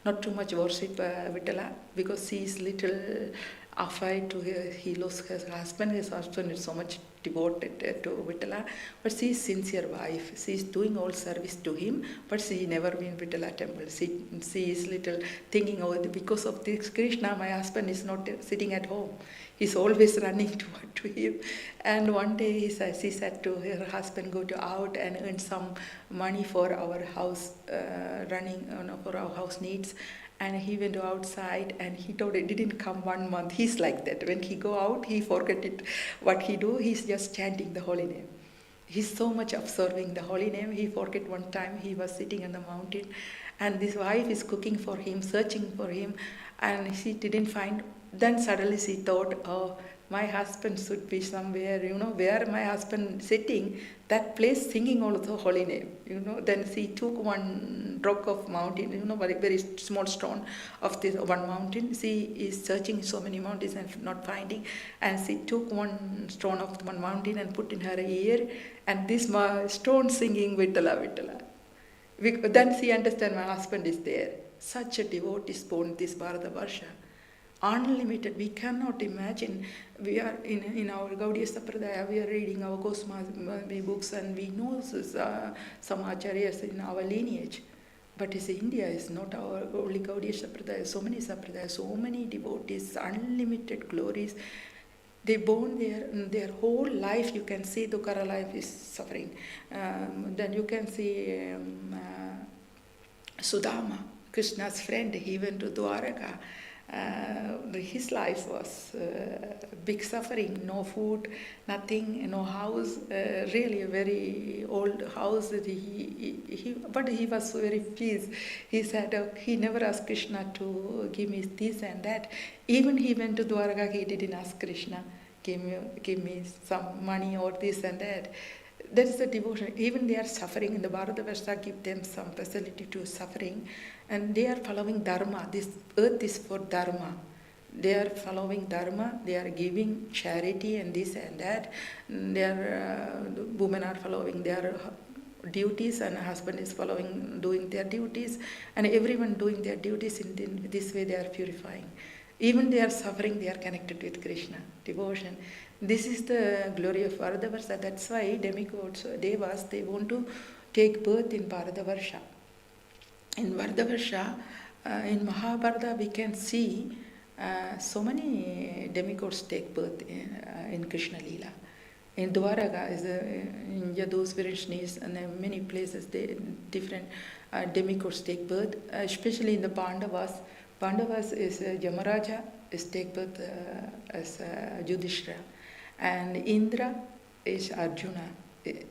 not too much worship Vittala, because she is little afraid to he lost her husband. His husband is so much devoted to Vittala, but she is sincere wife. She is doing all service to him, but she never been Vittala temple. She is little thinking, oh, because of this Krishna, my husband is not sitting at home. He's always running to him. And one day she said to her husband, go out and earn some money for our house, for our house needs. And he went outside, and he told it didn't come 1 month. He's like that. When he go out, he forget it. What he do, he's just chanting the holy name. He's so much observing the holy name. He forget one time he was sitting on the mountain, and this wife is cooking for him, searching for him, and she didn't find. Then suddenly she thought, oh, my husband should be somewhere, where my husband sitting, that place singing also holy name, Then she took one rock of mountain, very, very small stone of this one mountain. She is searching so many mountains and not finding, and she took one stone of one mountain and put in her ear, and this stone singing Vittala, Vittala. Then she understand my husband is there. Such a devotee born this Bharatavarsha. unlimited. We cannot imagine. We are in our Gaudiya Sampradaya, we are reading our Goswami books and we know some acharyas in our lineage. But India is not our only Gaudiya Sampradaya, so many Sampradayas, so many devotees, unlimited glories. They born there, their whole life you can see Dukara life is suffering. Then you can see Sudama, Krishna's friend, he went to Dwaraka. His life was big suffering, no food, nothing, no house, really a very old house. But he was very peace. He said he never asked Krishna to give me this and that. Even he went to Dwaraka, he didn't ask Krishna, give me some money or this and that. That is the devotion. Even they are suffering in the Bharatavarsha, give them some facility to suffering. And they are following Dharma. This earth is for Dharma. They are following Dharma. They are giving charity and this and that. Women are following their duties and husband is doing their duties. And everyone doing their duties in this way they are purifying. Even they are suffering, they are connected with Krishna. Devotion. This is the glory of Bharatavarsha. That's why demigods, devas, they want to take birth in Bharatavarsha. In Bharatavarsha, in Mahabharata, we can see so many demigods take birth in Krishna Leela. In Dwaraka, in Yadus, Virishnis, and many places, different demigods take birth, especially in the Pandavas. Pandavas is Yamaraja, is take birth as Yudhishthira. And Indra is Arjuna.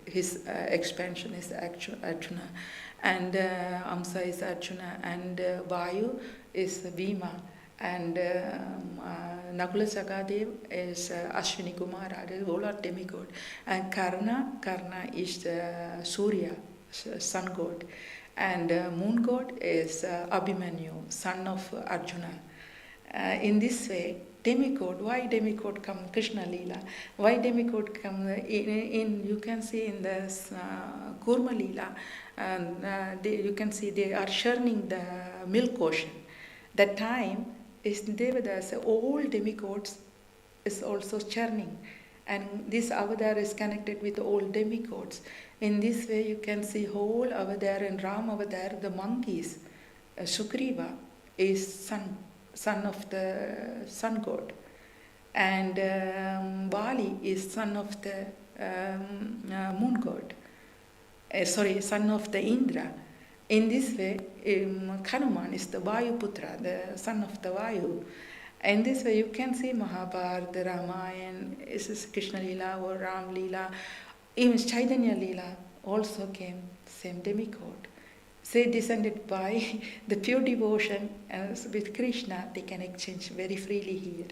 His expansion is Arjuna. And Amsa is Arjuna. And Vayu is Bhima. And Nakula Sakadev is Ashwini Kumara. They all are demigod. And Karna is Surya, sun god. And moon god is Abhimanyu, son of Arjuna. In this way, demigod, why demigod come Krishna Leela? Why demigod come in you can see in the Kurma Leela, you can see they are churning the milk ocean. That time is Devadas, all demigods is also churning. And this avatar is connected with all demigods. In this way you can see whole avatar and Ram avatar, the monkeys. Sugriva is son of the sun god. And Bali is son of the moon god. Son of the Indra. In this way, Hanuman is the Vayu Putra, the son of the Vayu. In this way, you can see Mahabharata, Ramayana, is Krishna Leela or Ram Leela. Even Chaitanya Leela also came, same demigod. They descended by the pure devotion with Krishna, they can exchange very freely here.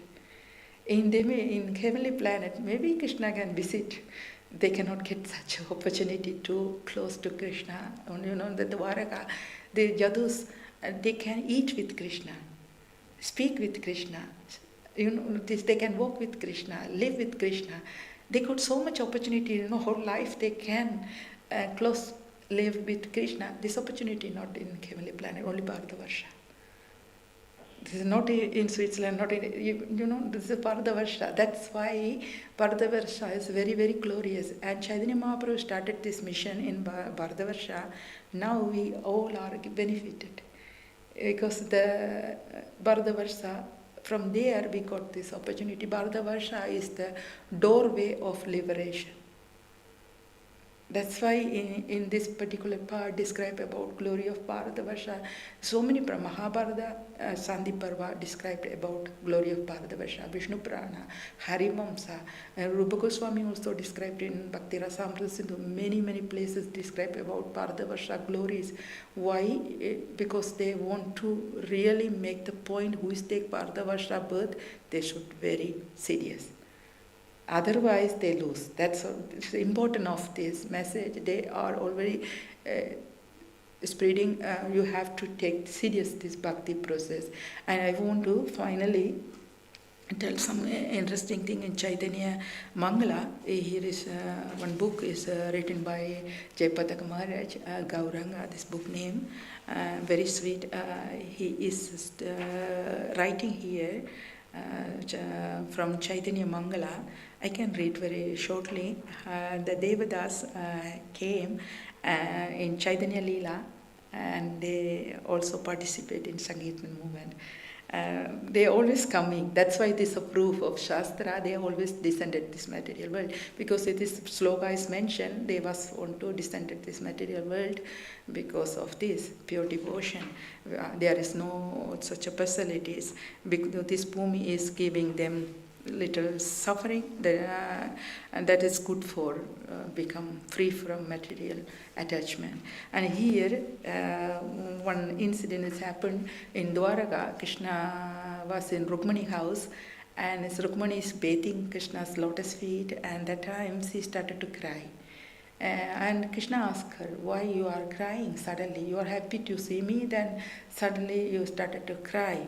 In heavenly planet, maybe Krishna can visit. They cannot get such opportunity to close to Krishna. And the Dwaraka, the Yadus, they can eat with Krishna, speak with Krishna. They can walk with Krishna, live with Krishna. They got so much opportunity, whole life they can live with Krishna. This opportunity not in heavenly planet, only Bharatavarsha. This is not in Switzerland, not in, this is Bharatavarsha. That's why Bharatavarsha is very, very glorious. And Chaitanya Mahaprabhu started this mission in Bharatavarsha. Now we all are benefited. Because the Bharatavarsha, from there we got this opportunity. Bharatavarsha is the doorway of liberation. That's why in this particular part describe about glory of Bharatavarsha. So many Mahabharata, Sandhi Parva described about glory of Bharatavarsha, Vishnu Purana, Harivamsa, and Rupa Goswami also described in Bhakti Rasamrita Sindhu, many places described about Bharatavarsha glories. Why? Because they want to really make the point who is take Bharatavarsha birth, they should be very serious. Otherwise, they lose. That's the importance of this message. They are already spreading. You have to take serious this bhakti process. And I want to finally tell some interesting thing in Chaitanya Mangala. Here is one book is written by Jayapataka Maharaj, Gauranga, this book name. Very sweet. He is writing here from Chaitanya Mangala. I can read very shortly. The Devadas came in Chaitanya Leela, and they also participate in Sangeetman movement. They are always coming. That's why it is a proof of Shastra. They always descended this material world. Because it is sloka is mentioned, they was want to descended this material world because of this pure devotion. There is no such a facilities. Because this Bhumi is giving them little suffering, and that is good for become free from material attachment. And here one incident has happened in Dwaraka. Krishna was in Rukmani house, and Rukmani is bathing Krishna's lotus feet, and that time she started to cry. And Krishna asked her, why you are crying suddenly? You are happy to see me, then suddenly you started to cry.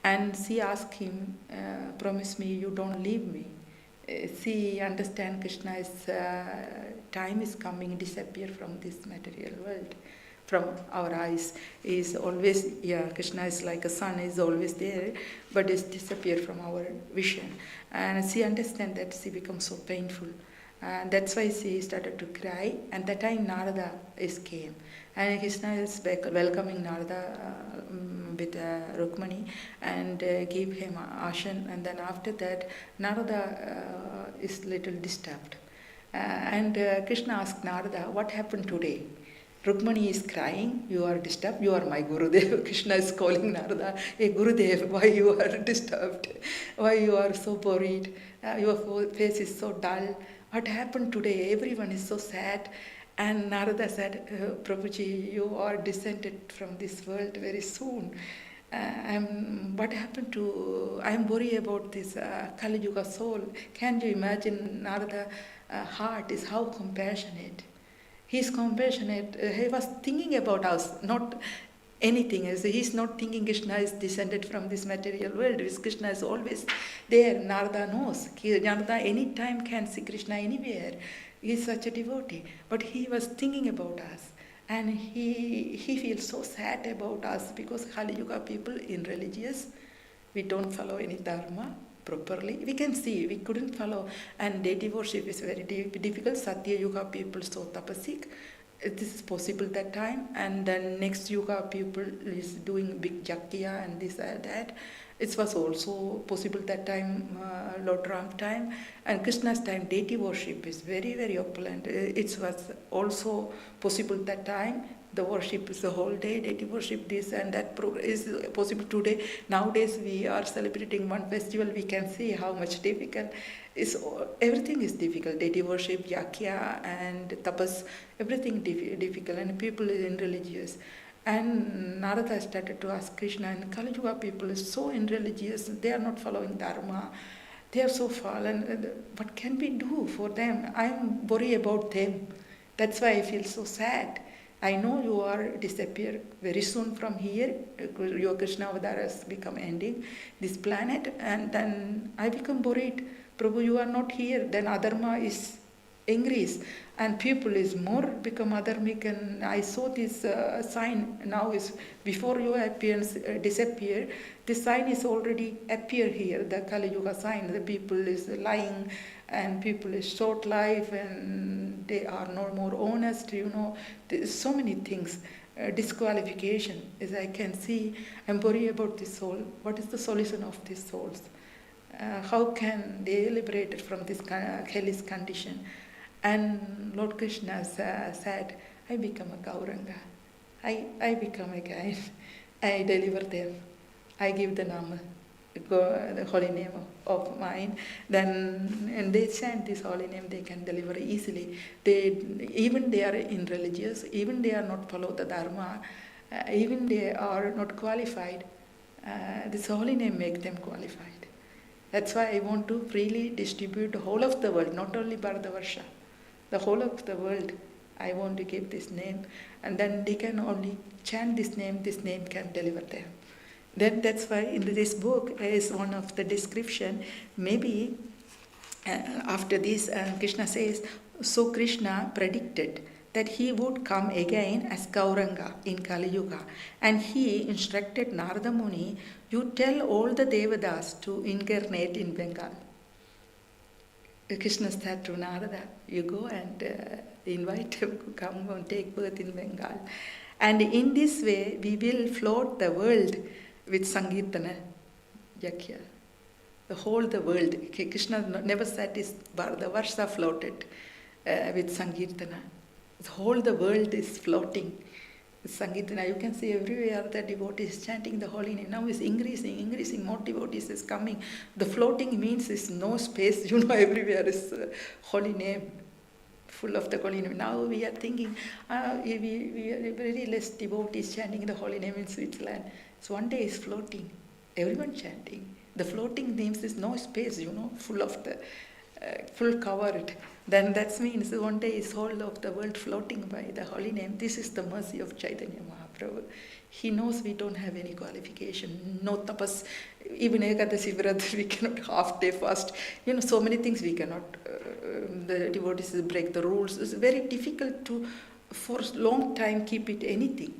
And she asked him, promise me you don't leave me. She understands Krishna's time is coming, disappear from this material world. From our eyes is always, Krishna is like a sun, is always there, but is disappear from our vision. And she understands that she becomes so painful. And that's why she started to cry. And that time Narada came. And Krishna is welcoming Narada with Rukmani and give him ashan. And then after that, Narada is little disturbed. And Krishna asked Narada, what happened today? Rukmani is crying, you are disturbed, you are my Gurudev. Krishna is calling Narada, hey Gurudev, why you are disturbed? Why you are so worried? Your face is so dull. What happened today? Everyone is so sad. And Narada said, Prabhuji, you are descended from this world very soon. What happened to, I am worried about this Kali Yuga soul. Can you imagine Narada's heart is how compassionate. He is compassionate. He was thinking about us, not anything else. He is not thinking Krishna is descended from this material world. Krishna is always there. Narada knows. Narada any time can see Krishna anywhere. He is such a devotee. But he was thinking about us. And he feels so sad about us because Kali Yuga people in religious, we don't follow any dharma properly. We can see, we couldn't follow. And deity worship is very difficult. Satya Yuga people so tapasik. This is possible that time. And then next Yuga people is doing big jakya and this and that. It was also possible that time, Lord Ram time. And Krishna's time, deity worship is very, very opulent. It was also possible that time. The worship is the whole day, deity worship, this and that is possible today. Nowadays we are celebrating one festival, we can see how much difficult. Everything is difficult, deity worship, yakya and tapas, everything difficult, and people in religious. And Narada started to ask Krishna, and Kali Yuga people is so irreligious, they are not following dharma, they are so fallen, what can we do for them? I am worried about them. That's why I feel so sad. I know you are disappear very soon from here. Your Krishna Avataras become ending this planet, and then I become worried. Prabhu, you are not here. Then adharma is increase, and people is more become adharmic. And I saw this sign now is before your appearance disappear. This sign is already appear here. The Kali Yuga sign. The people is lying. And people is short life, and they are no more honest, There's so many things. Disqualification, as I can see, I'm worried about this soul. What is the solution of these souls? How can they liberate from this hellish condition? And Lord Krishna said, I become a Gauranga. I become a guide. I deliver them. I give the Nama. The holy name of mine, then and they chant this holy name, they can deliver easily. Even they are in religious, even they are not follow the dharma, even they are not qualified. This holy name make them qualified. That's why I want to freely distribute the whole of the world, not only Bharatavarsha, the whole of the world. I want to give this name, and then they can only chant this name can deliver them. Then that's why in this book is one of the description. Maybe after this, Krishna says, so Krishna predicted that he would come again as Gauranga in Kali Yuga, and he instructed Narada Muni, you tell all the Devadas to incarnate in Bengal. Krishna said to Narada, you go and invite him to come and take birth in Bengal. And in this way, we will float the world with Sankirtana Yakya. The world. Krishna never said this, but the Varsha floated with Sankirtana. The world is floating with Sankirtana. You can see everywhere the devotees chanting the holy name. Now it's increasing, more devotees is coming. The floating means is no space, everywhere is holy name, full of the holy name. Now we are thinking, we are very less devotees chanting the holy name in Switzerland. So one day is floating, everyone chanting. The floating means is no space, full of the, full covered. Then that means one day is whole of the world floating by the holy name. This is the mercy of Chaitanya Mahaprabhu. He knows we don't have any qualification, no tapas, even Ekadasi Vrata, we cannot half day fast. So many things we cannot, the devotees break the rules. It's very difficult to, for a long time, keep it anything.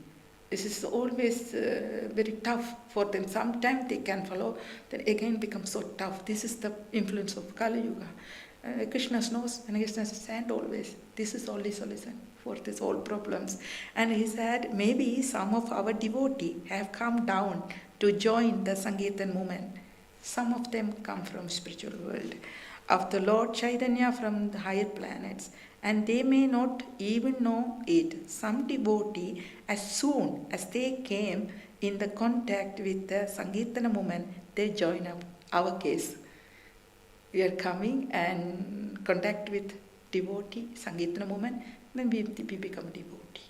This is always very tough for them. Sometimes they can follow, then again become so tough. This is the influence of Kali Yuga. Krishna knows, and Krishna said always, this is only solution for these all problems. And he said, maybe some of our devotees have come down to join the Sankirtan movement. Some of them come from spiritual world, of the Lord Chaitanya from the higher planets, and they may not even know it. Some devotee, as soon as they came in the contact with the Sankirtana movement, they join up our case. We are coming and contact with devotee, Sankirtana movement, then we become devotee.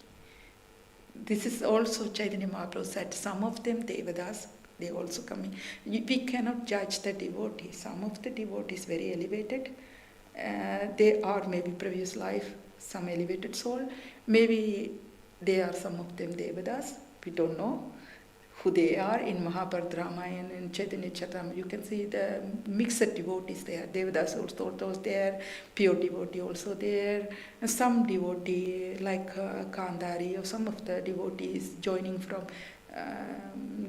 This is also Chaitanya Mahaprabhu said, some of them Devadas, they also coming. We cannot judge the devotees. Some of the devotees very elevated. They are maybe previous life, some elevated soul. Maybe they are some of them Devadas. We don't know who they are. In Mahabharata Ramayana and Chaitanya Charitamrita, you can see the mixed devotees there. Devadas also those there, pure devotee also there. And some devotee like Kandari or some of the devotees joining from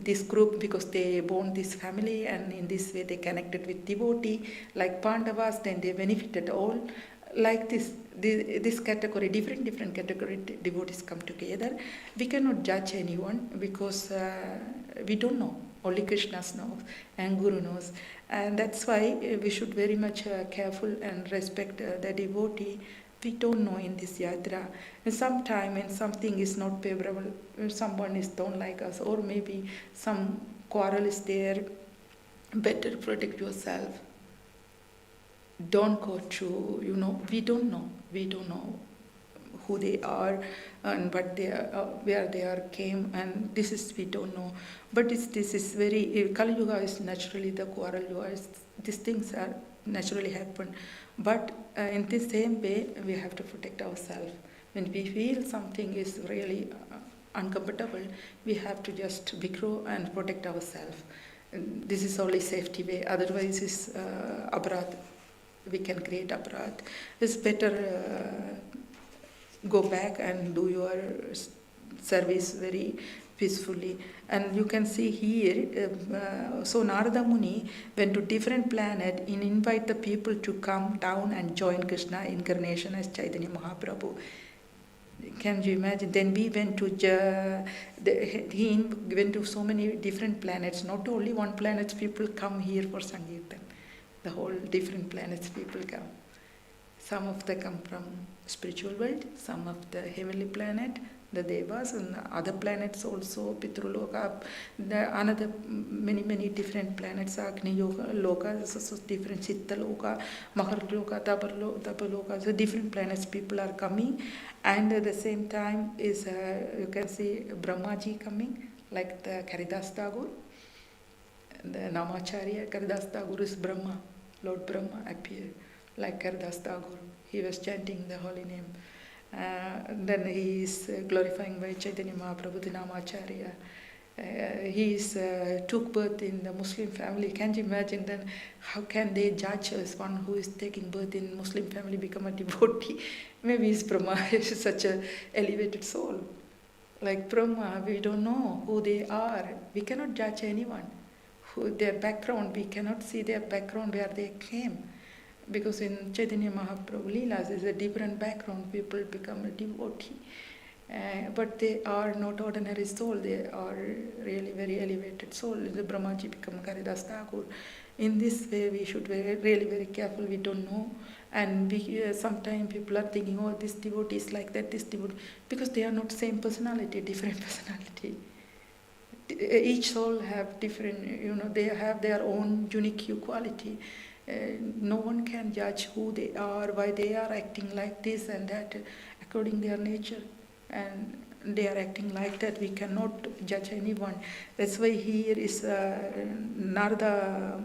this group because they born this family and in this way they connected with devotee. Like Pandavas, then they benefited all. Like this category, different category devotees come together. We cannot judge anyone because we don't know. Only Krishna knows and Guru knows. And that's why we should very much careful and respect the devotee. We don't know in this yatra. And sometime when something is not favorable, someone is don't like us, or maybe some quarrel is there, better protect yourself. Don't go to, we don't know. We don't know who they are and what they are, where they are came, and this is we don't know. But this is very, Kali Yuga is naturally the quarrel yuga. These things are naturally happen. But in the same way, we have to protect ourselves. When we feel something is really uncomfortable, we have to just withdraw and protect ourselves. This is only safety way. Otherwise, is aparadh. We can create aparadh. It's better go back and do your service very peacefully. And you can see here, so Narada Muni went to different planet and invite the people to come down and join Krishna incarnation as Chaitanya Mahaprabhu. Can you imagine? Then we went to he went to so many different planets. Not only one planet, people come here for Sankirtan. The whole different planets people come. Some of them come from spiritual world, some of the heavenly planet, the Devas, and other planets also, Pitruloka, another many different planets, Agni Yoga, Loka, so different Chitta Loka, Maharloka, Tapaloka, so different planets people are coming, and at the same time is, you can see Brahmaji coming, like the Karidas Thakur, the Namacharya, Karidas Thakur is Brahma, Lord Brahma appeared, like Karidas Thakur. He was chanting the holy name. Then he is glorifying by Chaitanya Mahaprabhu, the Namacharya. Took birth in the Muslim family. Can't you imagine then how can they judge us? One who is taking birth in Muslim family become a devotee? Maybe his Brahma is such a elevated soul. Like Brahma, we don't know who they are. We cannot judge anyone. Their background, we cannot see their background where they came. Because in Chaitanya Mahaprabhu Leelas is a different background. People become a devotee. But they are not ordinary soul, they are really very elevated soul. The Brahmaji become Karidas Thakur. In this way, we should be really very careful. We don't know, and sometimes people are thinking, oh, this devotee is like that, this devotee, because they are not same personality, different personality. Each soul have different, they have their own unique quality. No one can judge who they are, why they are acting like this and that, according to their nature. And they are acting like that, we cannot judge anyone. That's why here is Narada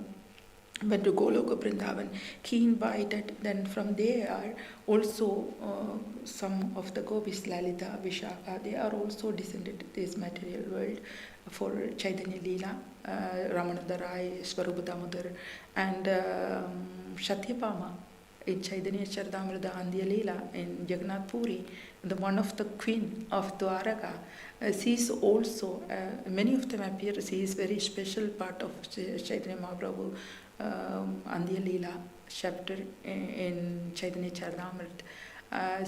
went to Goloka Vrindavan. He invited, then from there also some of the gopis, Lalita, Vishaka, they are also descended to this material world for Chaitanya Leela, Ramananda Rai, Swarupa Damodar, and Satyabhama in Chaitanya Charitamrita Andhya Leela in Jagannath Puri, the one of the queen of Dwaraka. She is also, many of them appear, she is very special part of Chaitanya Mahaprabhu Andhya Leela chapter in Chaitanya Charitamrita.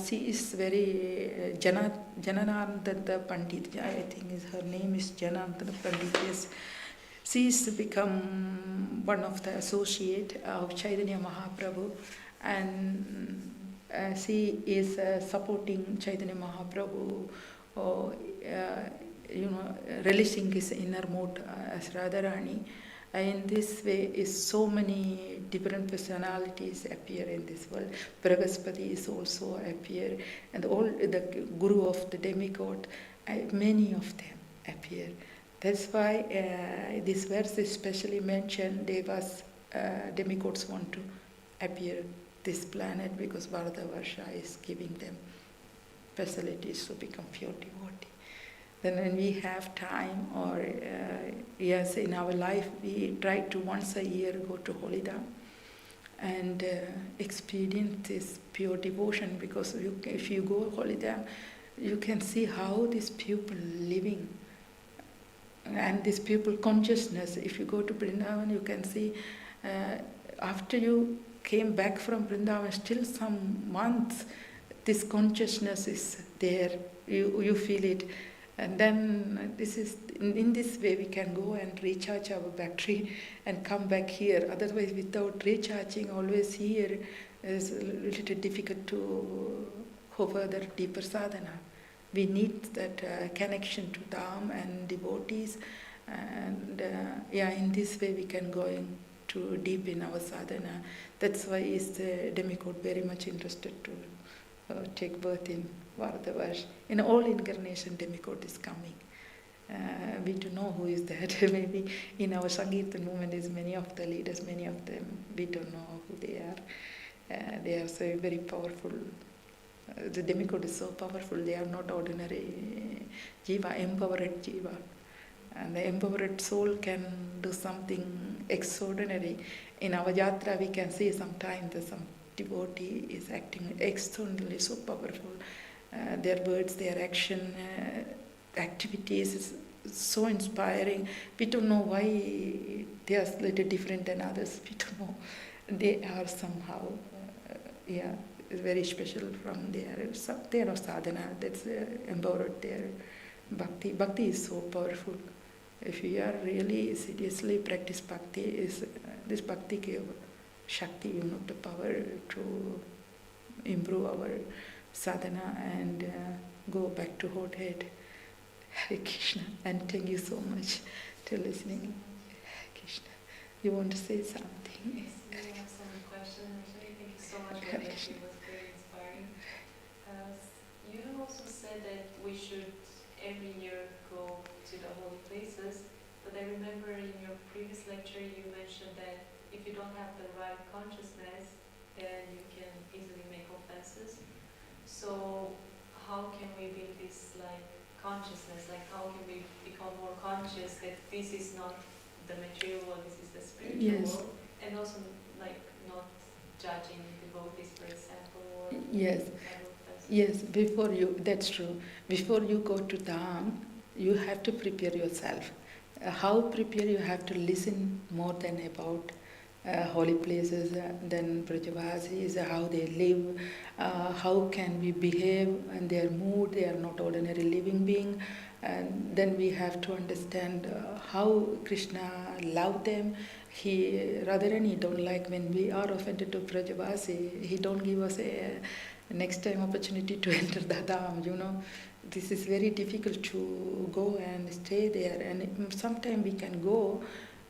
She is very Jananandana Pandit, I think her name is Jananandana Pandit, yes. She is become one of the associate of Chaitanya Mahaprabhu, and she is supporting Chaitanya Mahaprabhu, releasing his inner mode as Radharani. In this way, is so many different personalities appear in this world. Brihaspati is also appear, and all the guru of the demigod, many of them appear. That's why this verse especially mentioned Devas, demigods want to appear this planet because Bharatavarsha is giving them facilities to become pure devotee. Then when we have time, or yes, in our life, we try to once a year go to Holidam and experience this pure devotion, because if you go Holidam, you can see how these people living, and this people consciousness. If you go to Vrindavan, you can see after you came back from Vrindavan, still some months, this consciousness is there. You feel it. And then this is in this way we can go and recharge our battery and come back here. Otherwise, without recharging, always here is a little difficult to go further, deeper sadhana. We need that connection to Dham and devotees, and in this way we can go into deep in our sadhana. That's why is the demigod very much interested to take birth in Bharatavarsha. In all incarnation, demigod is coming. We don't know who is that. Maybe in our Sankirtan movement, is many of the leaders, many of them, we don't know who they are. They are so very powerful. The demigod is so powerful. They are not ordinary jiva, empowered jiva. And the empowered soul can do something extraordinary. In our yatra, we can see sometimes that some devotee is acting externally so powerful. Their words, their action, activities is so inspiring. We don't know why they are a little different than others. We don't know. They are somehow, very special from their sadhana. That's empowered their bhakti. Bhakti is so powerful. If we are really seriously practice bhakti, is this bhakti gave Shakti, the power to improve our sadhana and go back to Godhead. Hare Krishna. And thank you so much for listening. Hare Krishna. You want to say something? Yes, we have some questions actually. Thank you so much for that. It was very inspiring. You also said that we should every year go to the holy places, but I remember in your previous lecture you mentioned that if you don't have the right consciousness, then you can easily make offenses. So how can we build this consciousness, like how can we become more conscious that this is not the material world, this is the spiritual Yes. world, and also like not judging devotees, for example, or Yes. kind of person. Yes, that's true. Before you go to Dham, you have to prepare yourself. How prepare? You have to listen more than about holy places, than Brajavasis, how they live, how can we behave and their mood. They are not ordinary living being. And then we have to understand how Krishna loved them. Radharani don't like when we are offended to Brajavasi. He don't give us a next time opportunity to enter the Dham. This is very difficult to go and stay there, and sometimes we can go,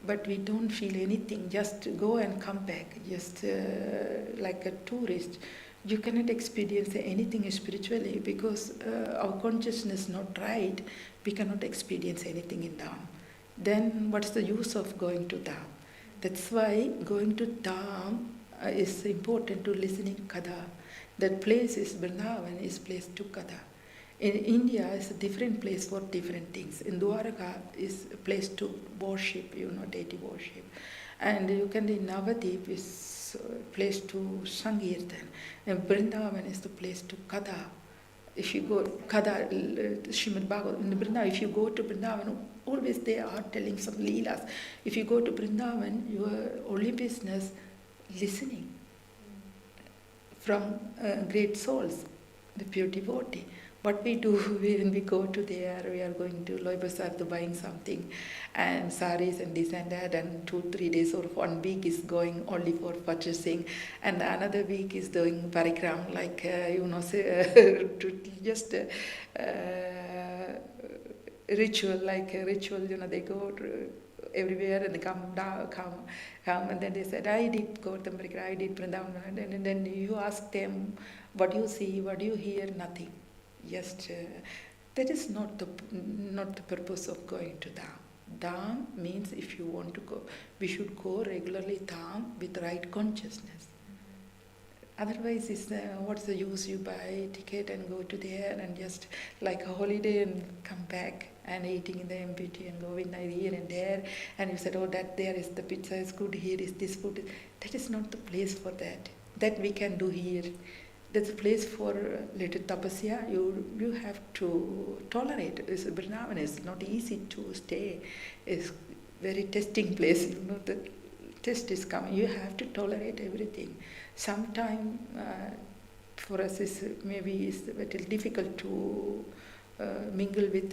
but we don't feel anything, just go and come back, just like a tourist. You cannot experience anything spiritually because our consciousness is not right. We cannot experience anything in Dham. Then what's the use of going to Dham? That's why going to Dham is important to listening Kada. That place is Vrindavan, is place to Kada. In India, it's a different place for different things. In Dwaraka is a place to worship, deity worship. And you can in Navadip is a place to Sankirtan. And Vrindavan is the place to Kada. If you go, Kada, Srimad Bhagavatam, in Vrindavan, if you go to Vrindavan, always they are telling some leelas. If you go to Vrindavan, your only business listening from great souls, the pure devotee. What we do when we go to there, we are going to Loy Bazaar to buying something, and saris and this and that, and 2-3 days or 1 week is going only for purchasing, and another week is doing parikram, like just ritual, like a ritual. They go everywhere and they come, and then they said, I did Gautam Parikram, I did Vrindavan, and then you ask them, what do you see, what do you hear? Nothing. Just that is not the purpose of going to Dham. Dham means if you want to go, we should go regularly Dham with right consciousness. Otherwise, what's the use? You buy a ticket and go to there and just like a holiday and come back and eating in the MPT and going here and there, and you said, oh, that there is the pizza is good, here is this food. That is not the place for that. That we can do here. That's a place for little tapasya. You have to tolerate. Vrindavan is not easy to stay. It's very testing place. The test is coming. You have to tolerate everything. Sometime for us maybe it's a little difficult to mingle with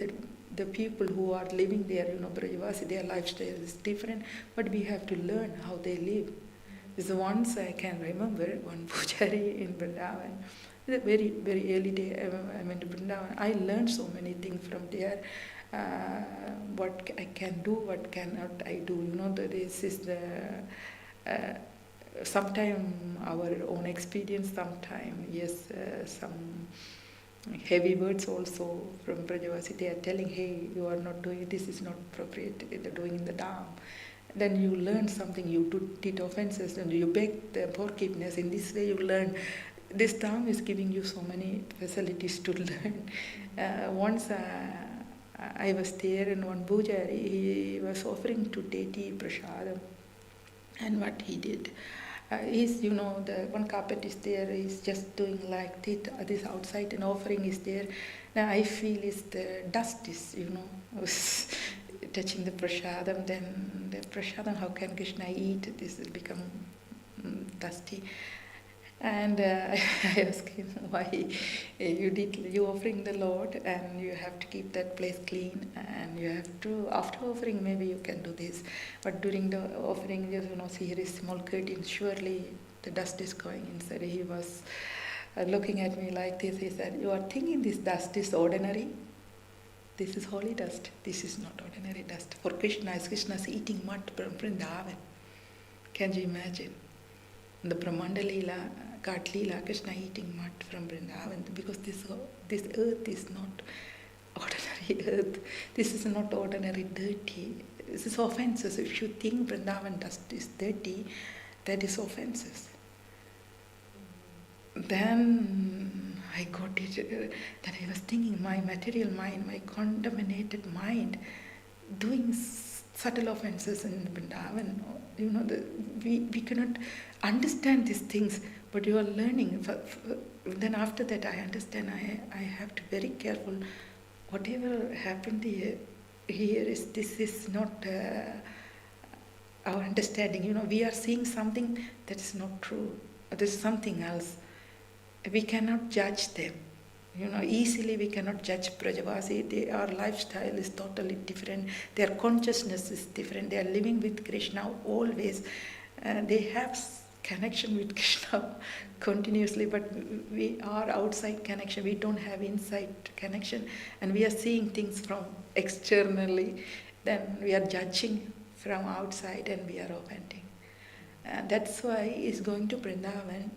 the people who are living there. Brajavasi, their lifestyle is different, but we have to learn how they live. Once I can remember one pujari in Vrindavan, the very, very early day I went to Vrindavan. I learned so many things from there. What I can do, what cannot I do. This is the sometime our own experience, sometime yes, some heavy words also from Brajavasi. They are telling, hey, you are not doing, this is not appropriate, they are doing in the Dham. Then you learn something, you did offenses and you beg the forgiveness. In this way you learn. This Dham is giving you so many facilities to learn. Once I was there and one pujari, he was offering to deity prasadam. And what he did, the one carpet is there, he's just doing like this outside, and offering is there. Now I feel the dust is, touching the prasadam, then the prasadam, how can Krishna eat? This will become dusty. And I asked him why you offering the Lord, and you have to keep that place clean, and you have to, after offering maybe you can do this, but during the offering, see here is small curtain, surely the dust is going inside. He was looking at me like this. He said, you are thinking this dust is ordinary? This is holy dust. This is not ordinary dust. For Krishna, as Krishna is eating mud from Vrindavan. Can you imagine? The Brahmanda Leela, Ghat Leela, Krishna eating mud from Vrindavan, because this earth is not ordinary earth. This is not ordinary dirty. This is offenses. If you think Vrindavan dust is dirty, that is offenses. Then I got it. Then I was thinking, my material mind, my contaminated mind, doing subtle offenses in Vrindavan. We cannot understand these things, but you are learning. Then after that, I understand. I have to be very careful. Whatever happened here is this is not our understanding. We are seeing something that is not true. There is something else. We cannot judge them. Easily we cannot judge Brajavasi. Their lifestyle is totally different. Their consciousness is different. They are living with Krishna always. They have connection with Krishna continuously, but we are outside connection. We don't have inside connection, and we are seeing things from externally. Then we are judging from outside, and we are offending. That's why it's going to Vrindavan.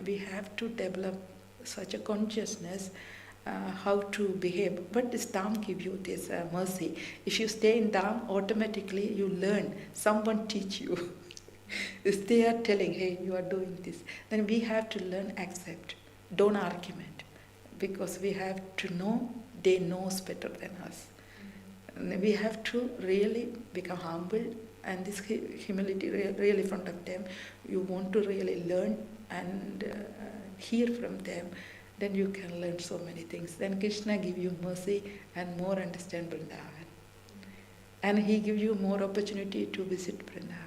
We have to develop such a consciousness how to behave. But this Dham gives you this mercy. If you stay in Dham, automatically you learn. Someone teach you. If they are telling, hey, you are doing this, then we have to learn, accept. Don't argument. Because we have to know they knows better than us. And we have to really become humble, and this humility really in front of them. You want to really learn and hear from them, then you can learn so many things. Then Krishna give you mercy and more understand Vrindavan. And he give you more opportunity to visit Vrindavan.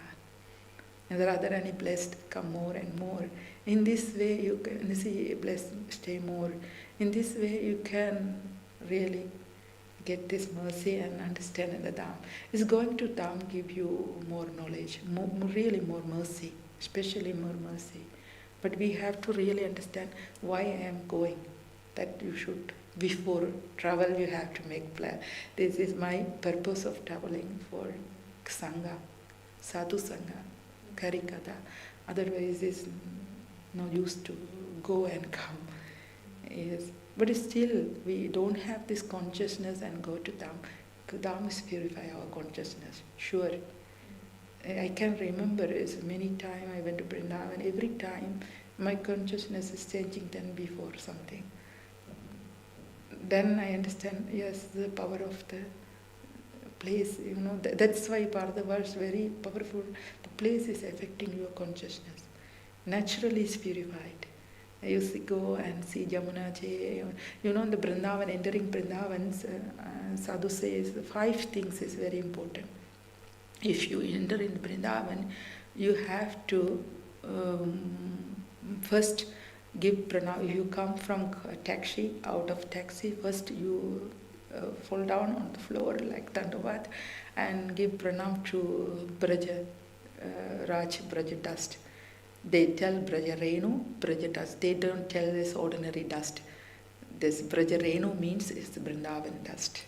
And the Radharani blessed come more and more. In this way you can see blessed stay more. In this way you can really get this mercy and understand in the Dham. It's going to Dham give you more knowledge, really more mercy, especially more mercy. But we have to really understand why I am going. That you should, before travel, you have to make plan. This is my purpose of traveling for Sangha, Sadhu Sangha, Karikada. Otherwise, it's no use to go and come. Yes. But still, we don't have this consciousness and go to Dham. Dham is purify our consciousness, sure. I can remember many times I went to Vrindavan. Every time my consciousness is changing than before something. Then I understand, yes, the power of the place. That's why Bharatava is very powerful. The place is affecting your consciousness. Naturally, it's purified. You go and see Jamuna Ji. In the Vrindavan, entering Vrindavan, Sadhu says 5 things is very important. If you enter in Vrindavan, you have to first give pranam. If you come from a taxi, out of taxi, first you fall down on the floor like Dandavat and give pranam to Braja Raj, Braja dust. They tell Braja Renu, Braja dust. They don't tell this ordinary dust. This Braja Renu means it's Vrindavan dust.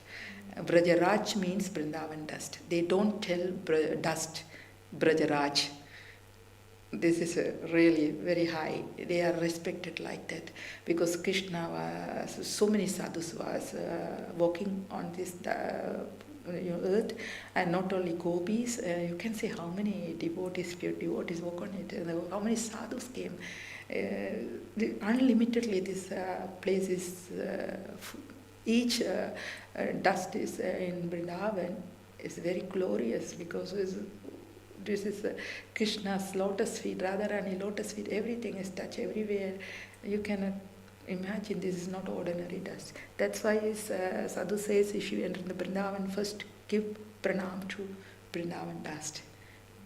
Braja Raj means Vrindavan dust. They don't tell dust, Braja Raj. This is really very high. They are respected like that because Krishna was, so many sadhus was walking on this earth, and not only gopis. You can see how many devotees, pure devotees walk on it, and how many sadhus came. Unlimitedly, this place is each dust is in Vrindavan is very glorious because this is Krishna's lotus feet, Radharani lotus feet, everything is touched everywhere. You cannot imagine this is not ordinary dust. That's why Sadhu says if you enter the Vrindavan, first give pranam to Vrindavan dust,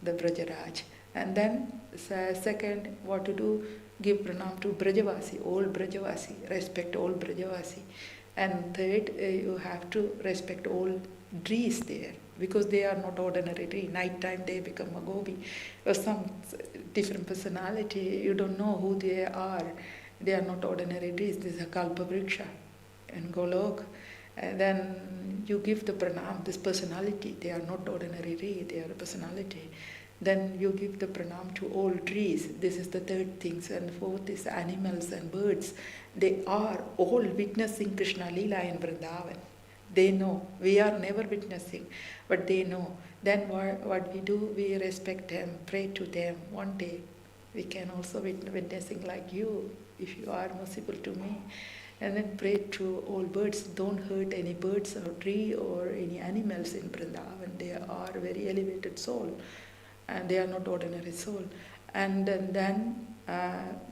the Brajaraj. And then second, what to do, give pranam to Brajavasi, all Brajavasi, respect all Brajavasi. And third, you have to respect all trees there, because they are not ordinary tree. Night time they become a gopi or some different personality. You don't know who they are. They are not ordinary trees. This is a Kalpavriksha and Golok. And then you give the pranam, this personality. They are not ordinary tree. They are a personality. Then you give the pranam to all trees. This is the third thing. And fourth is animals and birds. They are all witnessing Krishna Leela in Vrindavan. They know. We are never witnessing, but they know. Then what we do, we respect them, pray to them. One day we can also be witnessing like you, if you are merciful to me. and then prayed to all birds. Don't hurt any birds or tree or any animals in Vrindavan. They are very elevated soul, and they are not ordinary soul. And then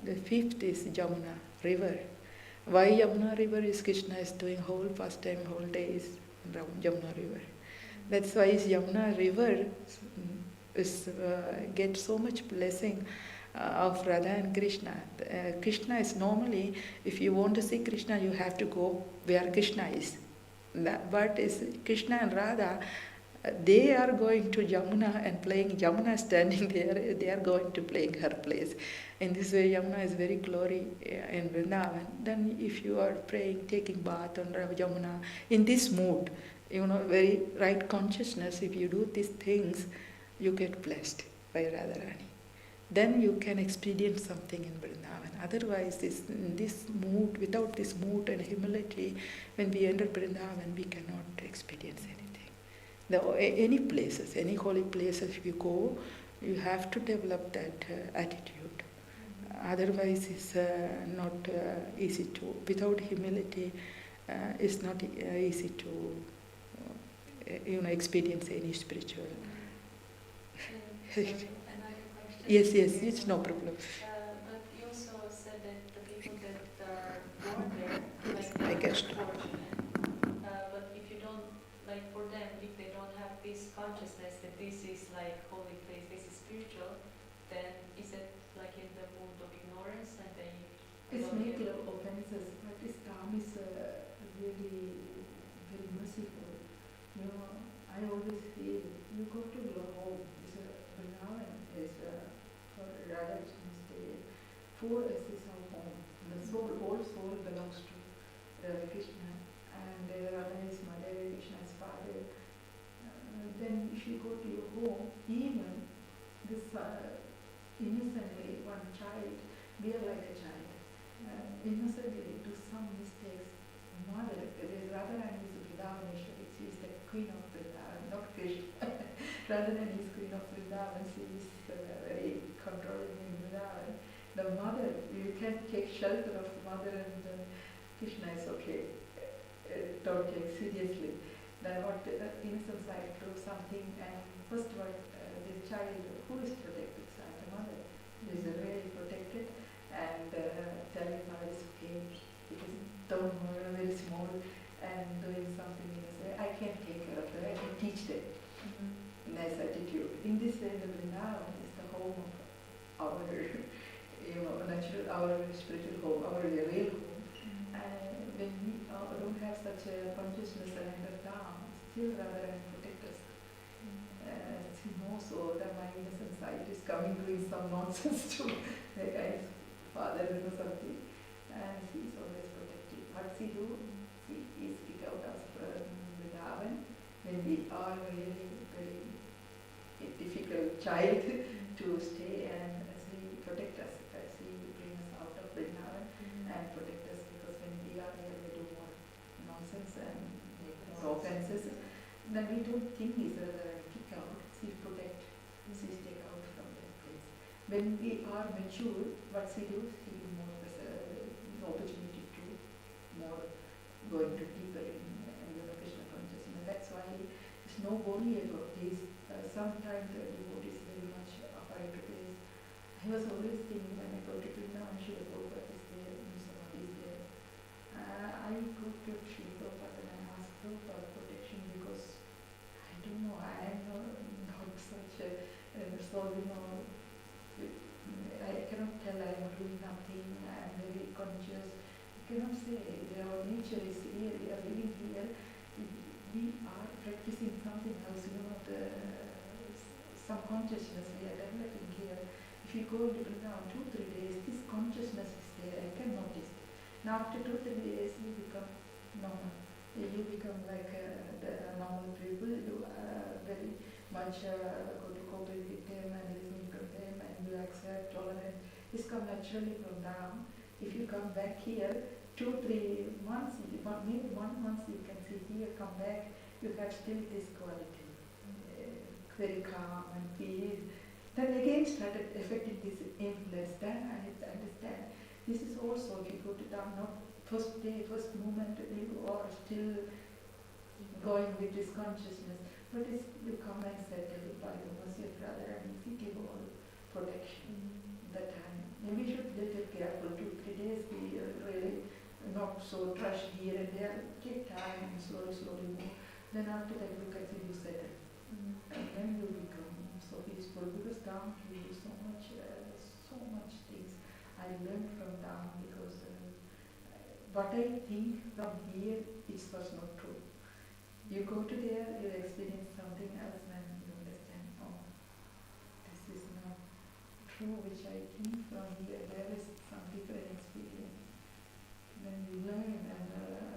the fifth is Jamuna River. Why Yamuna River is Krishna is doing whole pastime, whole days around Yamuna River. That's why Yamuna River gets so much blessing of Radha and Krishna. Krishna is normally, if you want to see Krishna, you have to go where Krishna is. But is Krishna and Radha, they are going to Yamuna and playing. Yamuna standing there, they are going to play her place. In this way, Yamuna is very glory in Vrindavan. Then if you are praying, taking bath on Yamuna, in this mood, very right consciousness, if you do these things, you get blessed by Radharani. Then you can experience something in Vrindavan. Otherwise, in this mood, without this mood and humility, when we enter Vrindavan, we cannot experience anything. Any places, any holy places you go, you have to develop that attitude. Otherwise, it's not easy to. Without humility, it's not easy to, experience any spiritual. Sorry, another question? Yes, it's no problem. But you also said that the people that are born there, I like guess. they're fortunate. But if you don't, like for them, if they don't have this consciousness that this is like holy place, this is spiritual, then is it like in the mood of ignorance and they It's don't make get- of offenses, but Islam is really very merciful. I always feel you go to your home. Vrindavan is for Radha Krishna's day. For us is our home. The soul, whole soul belongs to Krishna, and Radha is mother, Krishna is father. Then if you go to your home, even this innocently, one child, we are like a child. Innocently do some mistakes. Mother, Radharani is Vrindavaneshwari, she is the queen of Vrindavan, not Krishna. Radharani is queen of Vrindavan, she is very controlling in Vrindavan. The mother, you can take shelter of the mother, and Krishna is okay. Don't take seriously. Then what the innocent side do something, and first one, the child who is protected side, the mother is very protected, and telling her it's okay, it is don't worry, very small, and doing something in this way. I can take care of them, I can teach them. Nice attitude. In this way, the Vrindavan is the home of our, natural, our spiritual home, our real home. And when we don't have such a consciousness and enter down, still rather than protect us. She knows that my innocent side is coming doing some nonsense to the guy's father or something, and she is always protective. What she do, she is kicked out of Vrindavan when we are really very difficult child to stay, and she protect us. She bring us out of Vrindavan and protect us, because when we are here we do more nonsense and make more offenses. Then we don't think is rather kick out. She protect. She take out from that place. When we are mature, what she do? She give more opportunity to more going to deeper in Krishna consciousness. That's why there's no worry about this. Sometimes the devotees very much afraid to this. I was always thinking when I go to Vrindavan, Srila Prabhupada is there, Samadhi is there. I go to Srila Prabhupada and I ask Prabhupada protection, because I don't know, I am not such a I cannot tell I am doing nothing, I am very conscious. I cannot say, our nature is here, we are living here, we are practicing something else, some consciousness we are developing here. If you go into Vrindavan 2-3 days, this consciousness is there, I can notice. Now after 2-3 days, you become normal. You become like the normal people. You very much go to cooperate with them and listening to them, and you accept, tolerant. This comes naturally from down. If you come back here, 2-3 months, maybe 1 month you can see here, come back, you have still this quality. Very calm and peace. Then again started affecting this influence. Then I had to understand. This is also, if you go to down, not first day, first moment, you are still going with this consciousness. But it's, you come and settle by the mercy of brother and he give all protection that time. And we should be little careful, 2-3 days we really not so rush here and there, take time and slowly move. Then after that you can see you settle. And then you become so peaceful because down you do so much things. I learned from down because what I think from here it was not true. You go to there, you experience something else and you understand, oh, this is not true, which I think from here, there is some different experience. Then you learn and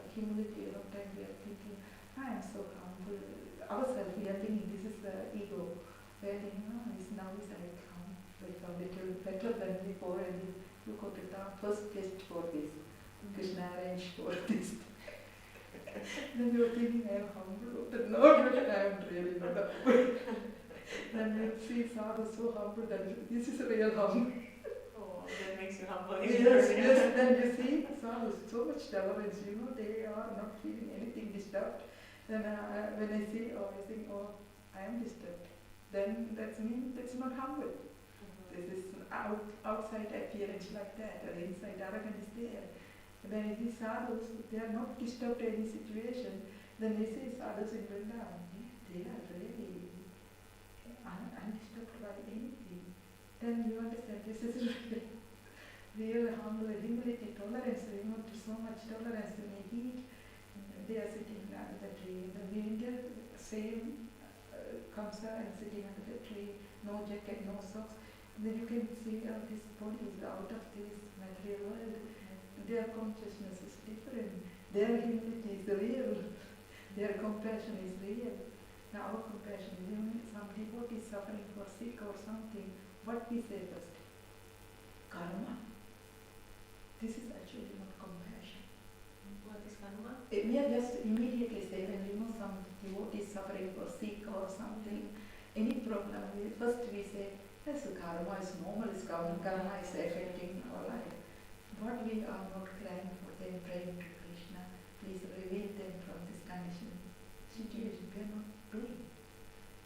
humility, a lot of time we are thinking, I am so humble. Ourselves, we are thinking this is the ego. We are thinking, oh, now is I come, become little better than before and you go to the first test for this. Krishna arranged for this. Then you are thinking, I am humble. But no, I am really not humble. Then you see sadhu so humble that this is a real humble. Oh, that makes you humble. Yes. Then you see sadhu so much tolerance. They are not feeling anything disturbed. Then when I see, I think, I am disturbed. Then that means that's not humble. This is outside appearance like that, and inside arrogance is there. When these sadhus, they are not disturbed in any situation, then they say sadhus in Vrindavan, they are really undisturbed by anything. Then you understand this is real humble humility, tolerance. So much tolerance in the heat. They are sitting under the tree. The Indian same Kamsa and sitting under the tree, no jacket, no socks. Then you can see this body is out of this material world. Their consciousness is different. Their humility is real. Their compassion is real. Now our compassion is real. Some devotee is suffering for sick or something. What we say first? Karma. This is actually not compassion. What is karma? We are just immediately say when some devotee is suffering for sick or something, any problem, first we say, yes, karma is normal, karma is affecting our life. But we are not crying for them, praying to Krishna, please reveal them from this condition. Situation we are not doing.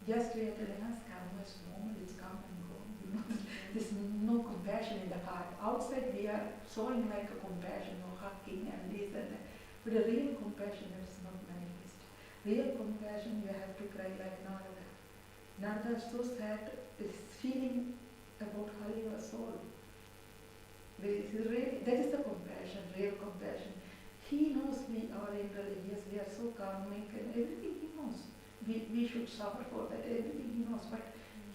Just we are telling us karma is normal, it's come and go. There's no compassion in the heart. Outside we are showing like a compassion or hugging and this and that. But a real compassion is not manifest. Real compassion you have to cry like Narada. Narada is so sad, is feeling about Hari or soul. That is the compassion, real compassion. He knows we are in religious, we are so karmic and everything he knows. We should suffer for that, everything he knows, but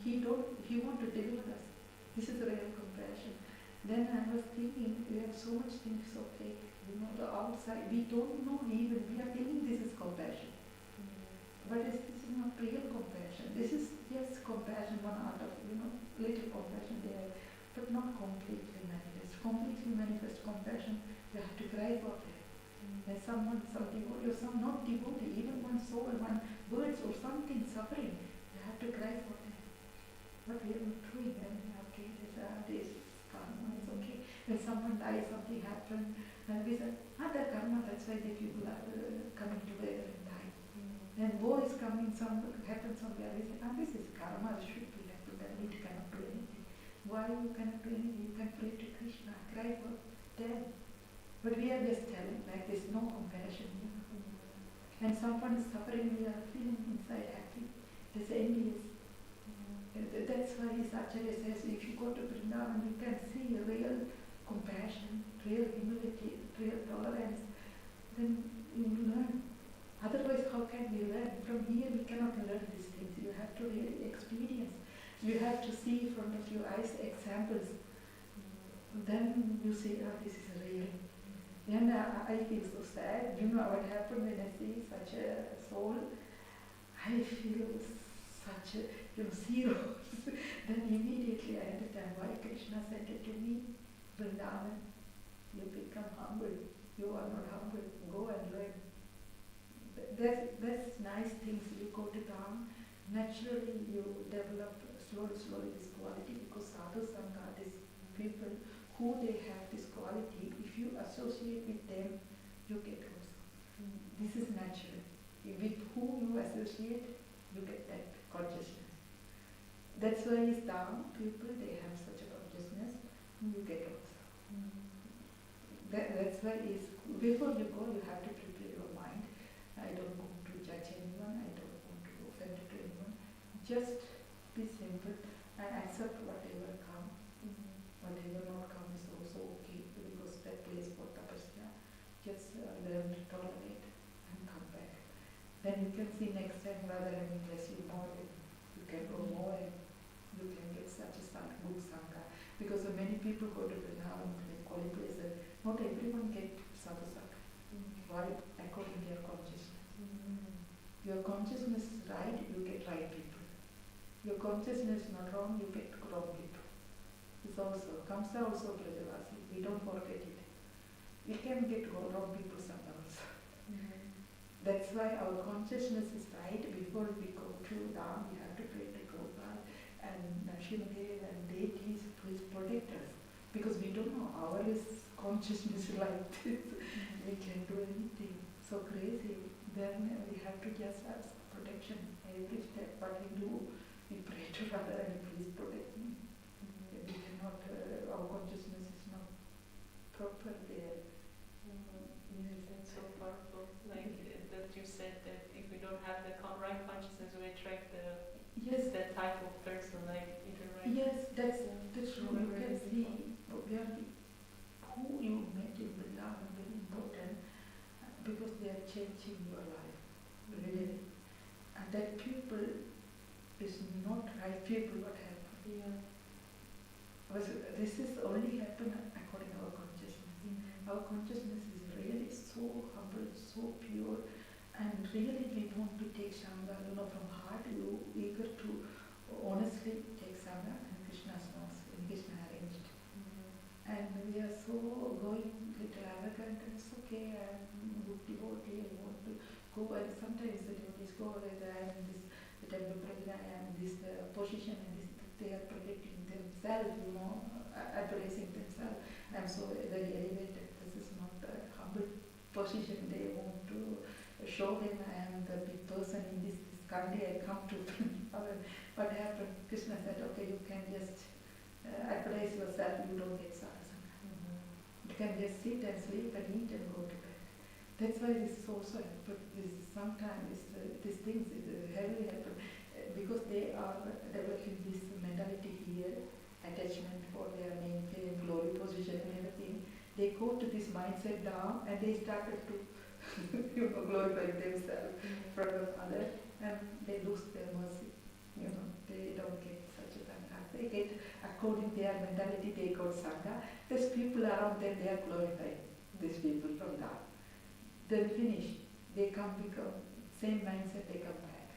he wants to deliver us. This is real compassion. Then I was thinking, we have so much things so fake, the outside, we don't know even, we are thinking this is compassion. But this is not real compassion. This is just compassion, one out of, little compassion there, but not completely manifest. Completely manifest compassion, you have to cry for that. When someone, some devotee or some not devotee, even one soul, one birds or something suffering, you have to cry for them. But we are not doing them. Okay, this karma is okay. When someone dies, something happened, and we say, that karma, that's why the people are coming together and die. Then war is coming, happens somewhere, we say, this is karma, this should be happened, and we cannot do anything. Why you cannot do anything? You can pray to Krishna, cry for them. But we are just telling, like there's no compassion. And someone is suffering, we are feeling inside happy. There's envious. That's why Acharya says, if you go to Vrindavan, you can see real compassion, real humility, real tolerance. Then you learn. Otherwise, how can we learn? From here, we cannot learn these things. You have to really experience. You have to see in front of your eyes examples. Then you say, this is real. Then I feel so sad. What happened when I see such a soul? I feel such a zero. Then immediately I understand why Krishna said it to me, Vrindavan, you become humble. You are not humble. Go and learn. That's nice things. You go to town, naturally you develop slowly this quality because sadhu sangha, these people who they have this quality, if you associate with them, you get also. This is natural. With whom you associate, you get that consciousness. That's why is down people, they have such a consciousness, you get also. That's why is, before you go, you have to prepare your mind. I don't want to judge anyone, I don't want to offend to anyone. Just be simple and accept whatever come. Whatever not come is also okay, because that place for tapasya. Just learn to tolerate and come back. Then you can see next time rather having less you more, you can go more and you can get such a good sangha. Because many people go to Vrindavan, holy places, not everyone get sadhusanga. Why? According to your consciousness. Your consciousness is right, you get right people. Your consciousness is not wrong, you get wrong people. It's also, Kamsa also Brajavasi, we don't forget it. We can get wrong people sometimes. That's why our consciousness is right. Before we go to Dham, we have to pray to Prabhupada and Narasimhadev and deities, please protect us. Because we don't know, our consciousness is like this. We can do anything so crazy. Then we have to just ask protection. Every step what we do, we pray to Radha and please protect me. We cannot, our consciousness is not proper there. Yes, that's so powerful. Like that you said that if we don't have the right consciousness, we attract that type of person, like either right. Yes, that's true. You can see where who you met in Vrindavan very important because they are changing your life, really. And that people is not right people what happened. Yeah. This is only happen according to our consciousness. Our consciousness is really so humble, so pure, and really we want to take Sangha, from heart, you eager to honestly take Sangha, and Krishna's knows, and Krishna arranged. And we are so going little arrogant, and it's okay, I'm good devotee, I want to go, and sometimes the devotees go, that I am in this, the temple president, I am in this position, and this, they are projecting themselves, advertising themselves. I'm so very elevated, this is not a humble position, they want to show them I am the big person in this country, I come to what happened? Krishna said, okay, you can just advertise yourself, you don't get sadhusanga. You can just sit and sleep and eat and go to bed. That's why this is also happen. Sometimes these things heavily happen because they are developing this mentality here, attachment for their name, fame, glory, position and everything. They go to this mindset down and they started to glorify themselves in front of others and they lose their mercy. They don't get such a sangha. They get, according to their mentality, they got sangha. There's people around them, they are glorifying these people from that. Then finish, they become same mindset, they come back.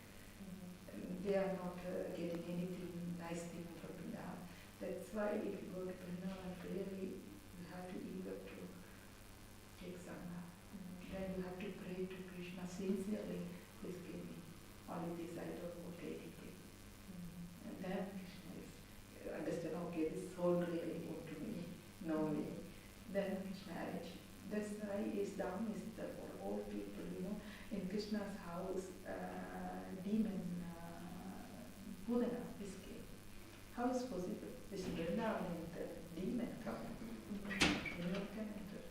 They are not getting anything, nice thing from Vrindavan. That's why if you go to Vrindavan, really you have to eager to take sangha. Then you have to pray to Krishna sincerely, please give me only this, I don't want anything. And then Krishna is understand, okay, this soul really want to me, know me. Then Krishna arrange. That's why is down is the for all people, in Krishna's house, demon Pudana escape. How is possible? This Vrindavan and the demon come. Anyone can enter.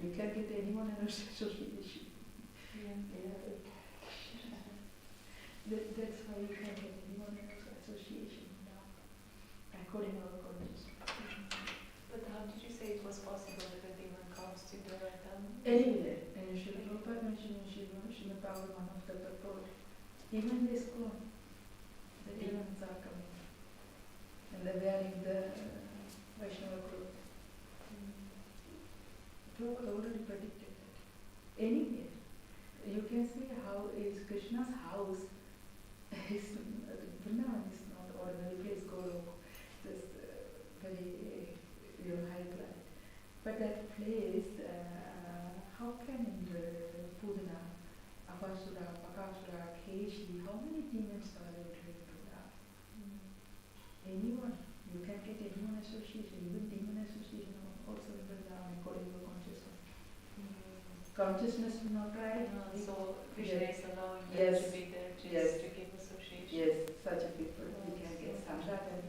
You can get anyone in association. That's how you can get anyone in association now, according to our consciousness. But how did you say it was possible that a demon comes to the Radha? Anywhere. And Srila Prabhupada mentioned in Srimad Bhagavatam, one of the purport, even this school, the demons are coming. And they're wearing the Vaishnava clothes. Prabhupada already predicted that. Anywhere. You can see how is Krishna's house. Vrindavan is not ordinary place, Golok. This very high planet. But that place, how can Pudana, Apasura, Pakasura, Keshi, how many demons are there in Vrindavan? Anyone. You can get anyone association, even demon association consciousness not right. So Krishna Yes. is allowing them Yes. to be there just Yes. to give association. Yes, such a people, we Oh, can get so some much. that and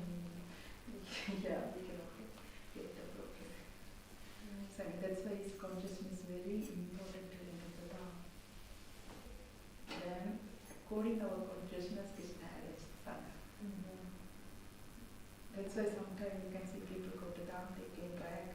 yeah, we can also get the program. So I mean, that's why his consciousness is very important to remember now. Then coding our consciousness is marriage, sadhana. That's why sometimes you can see people go to Dham, they came back,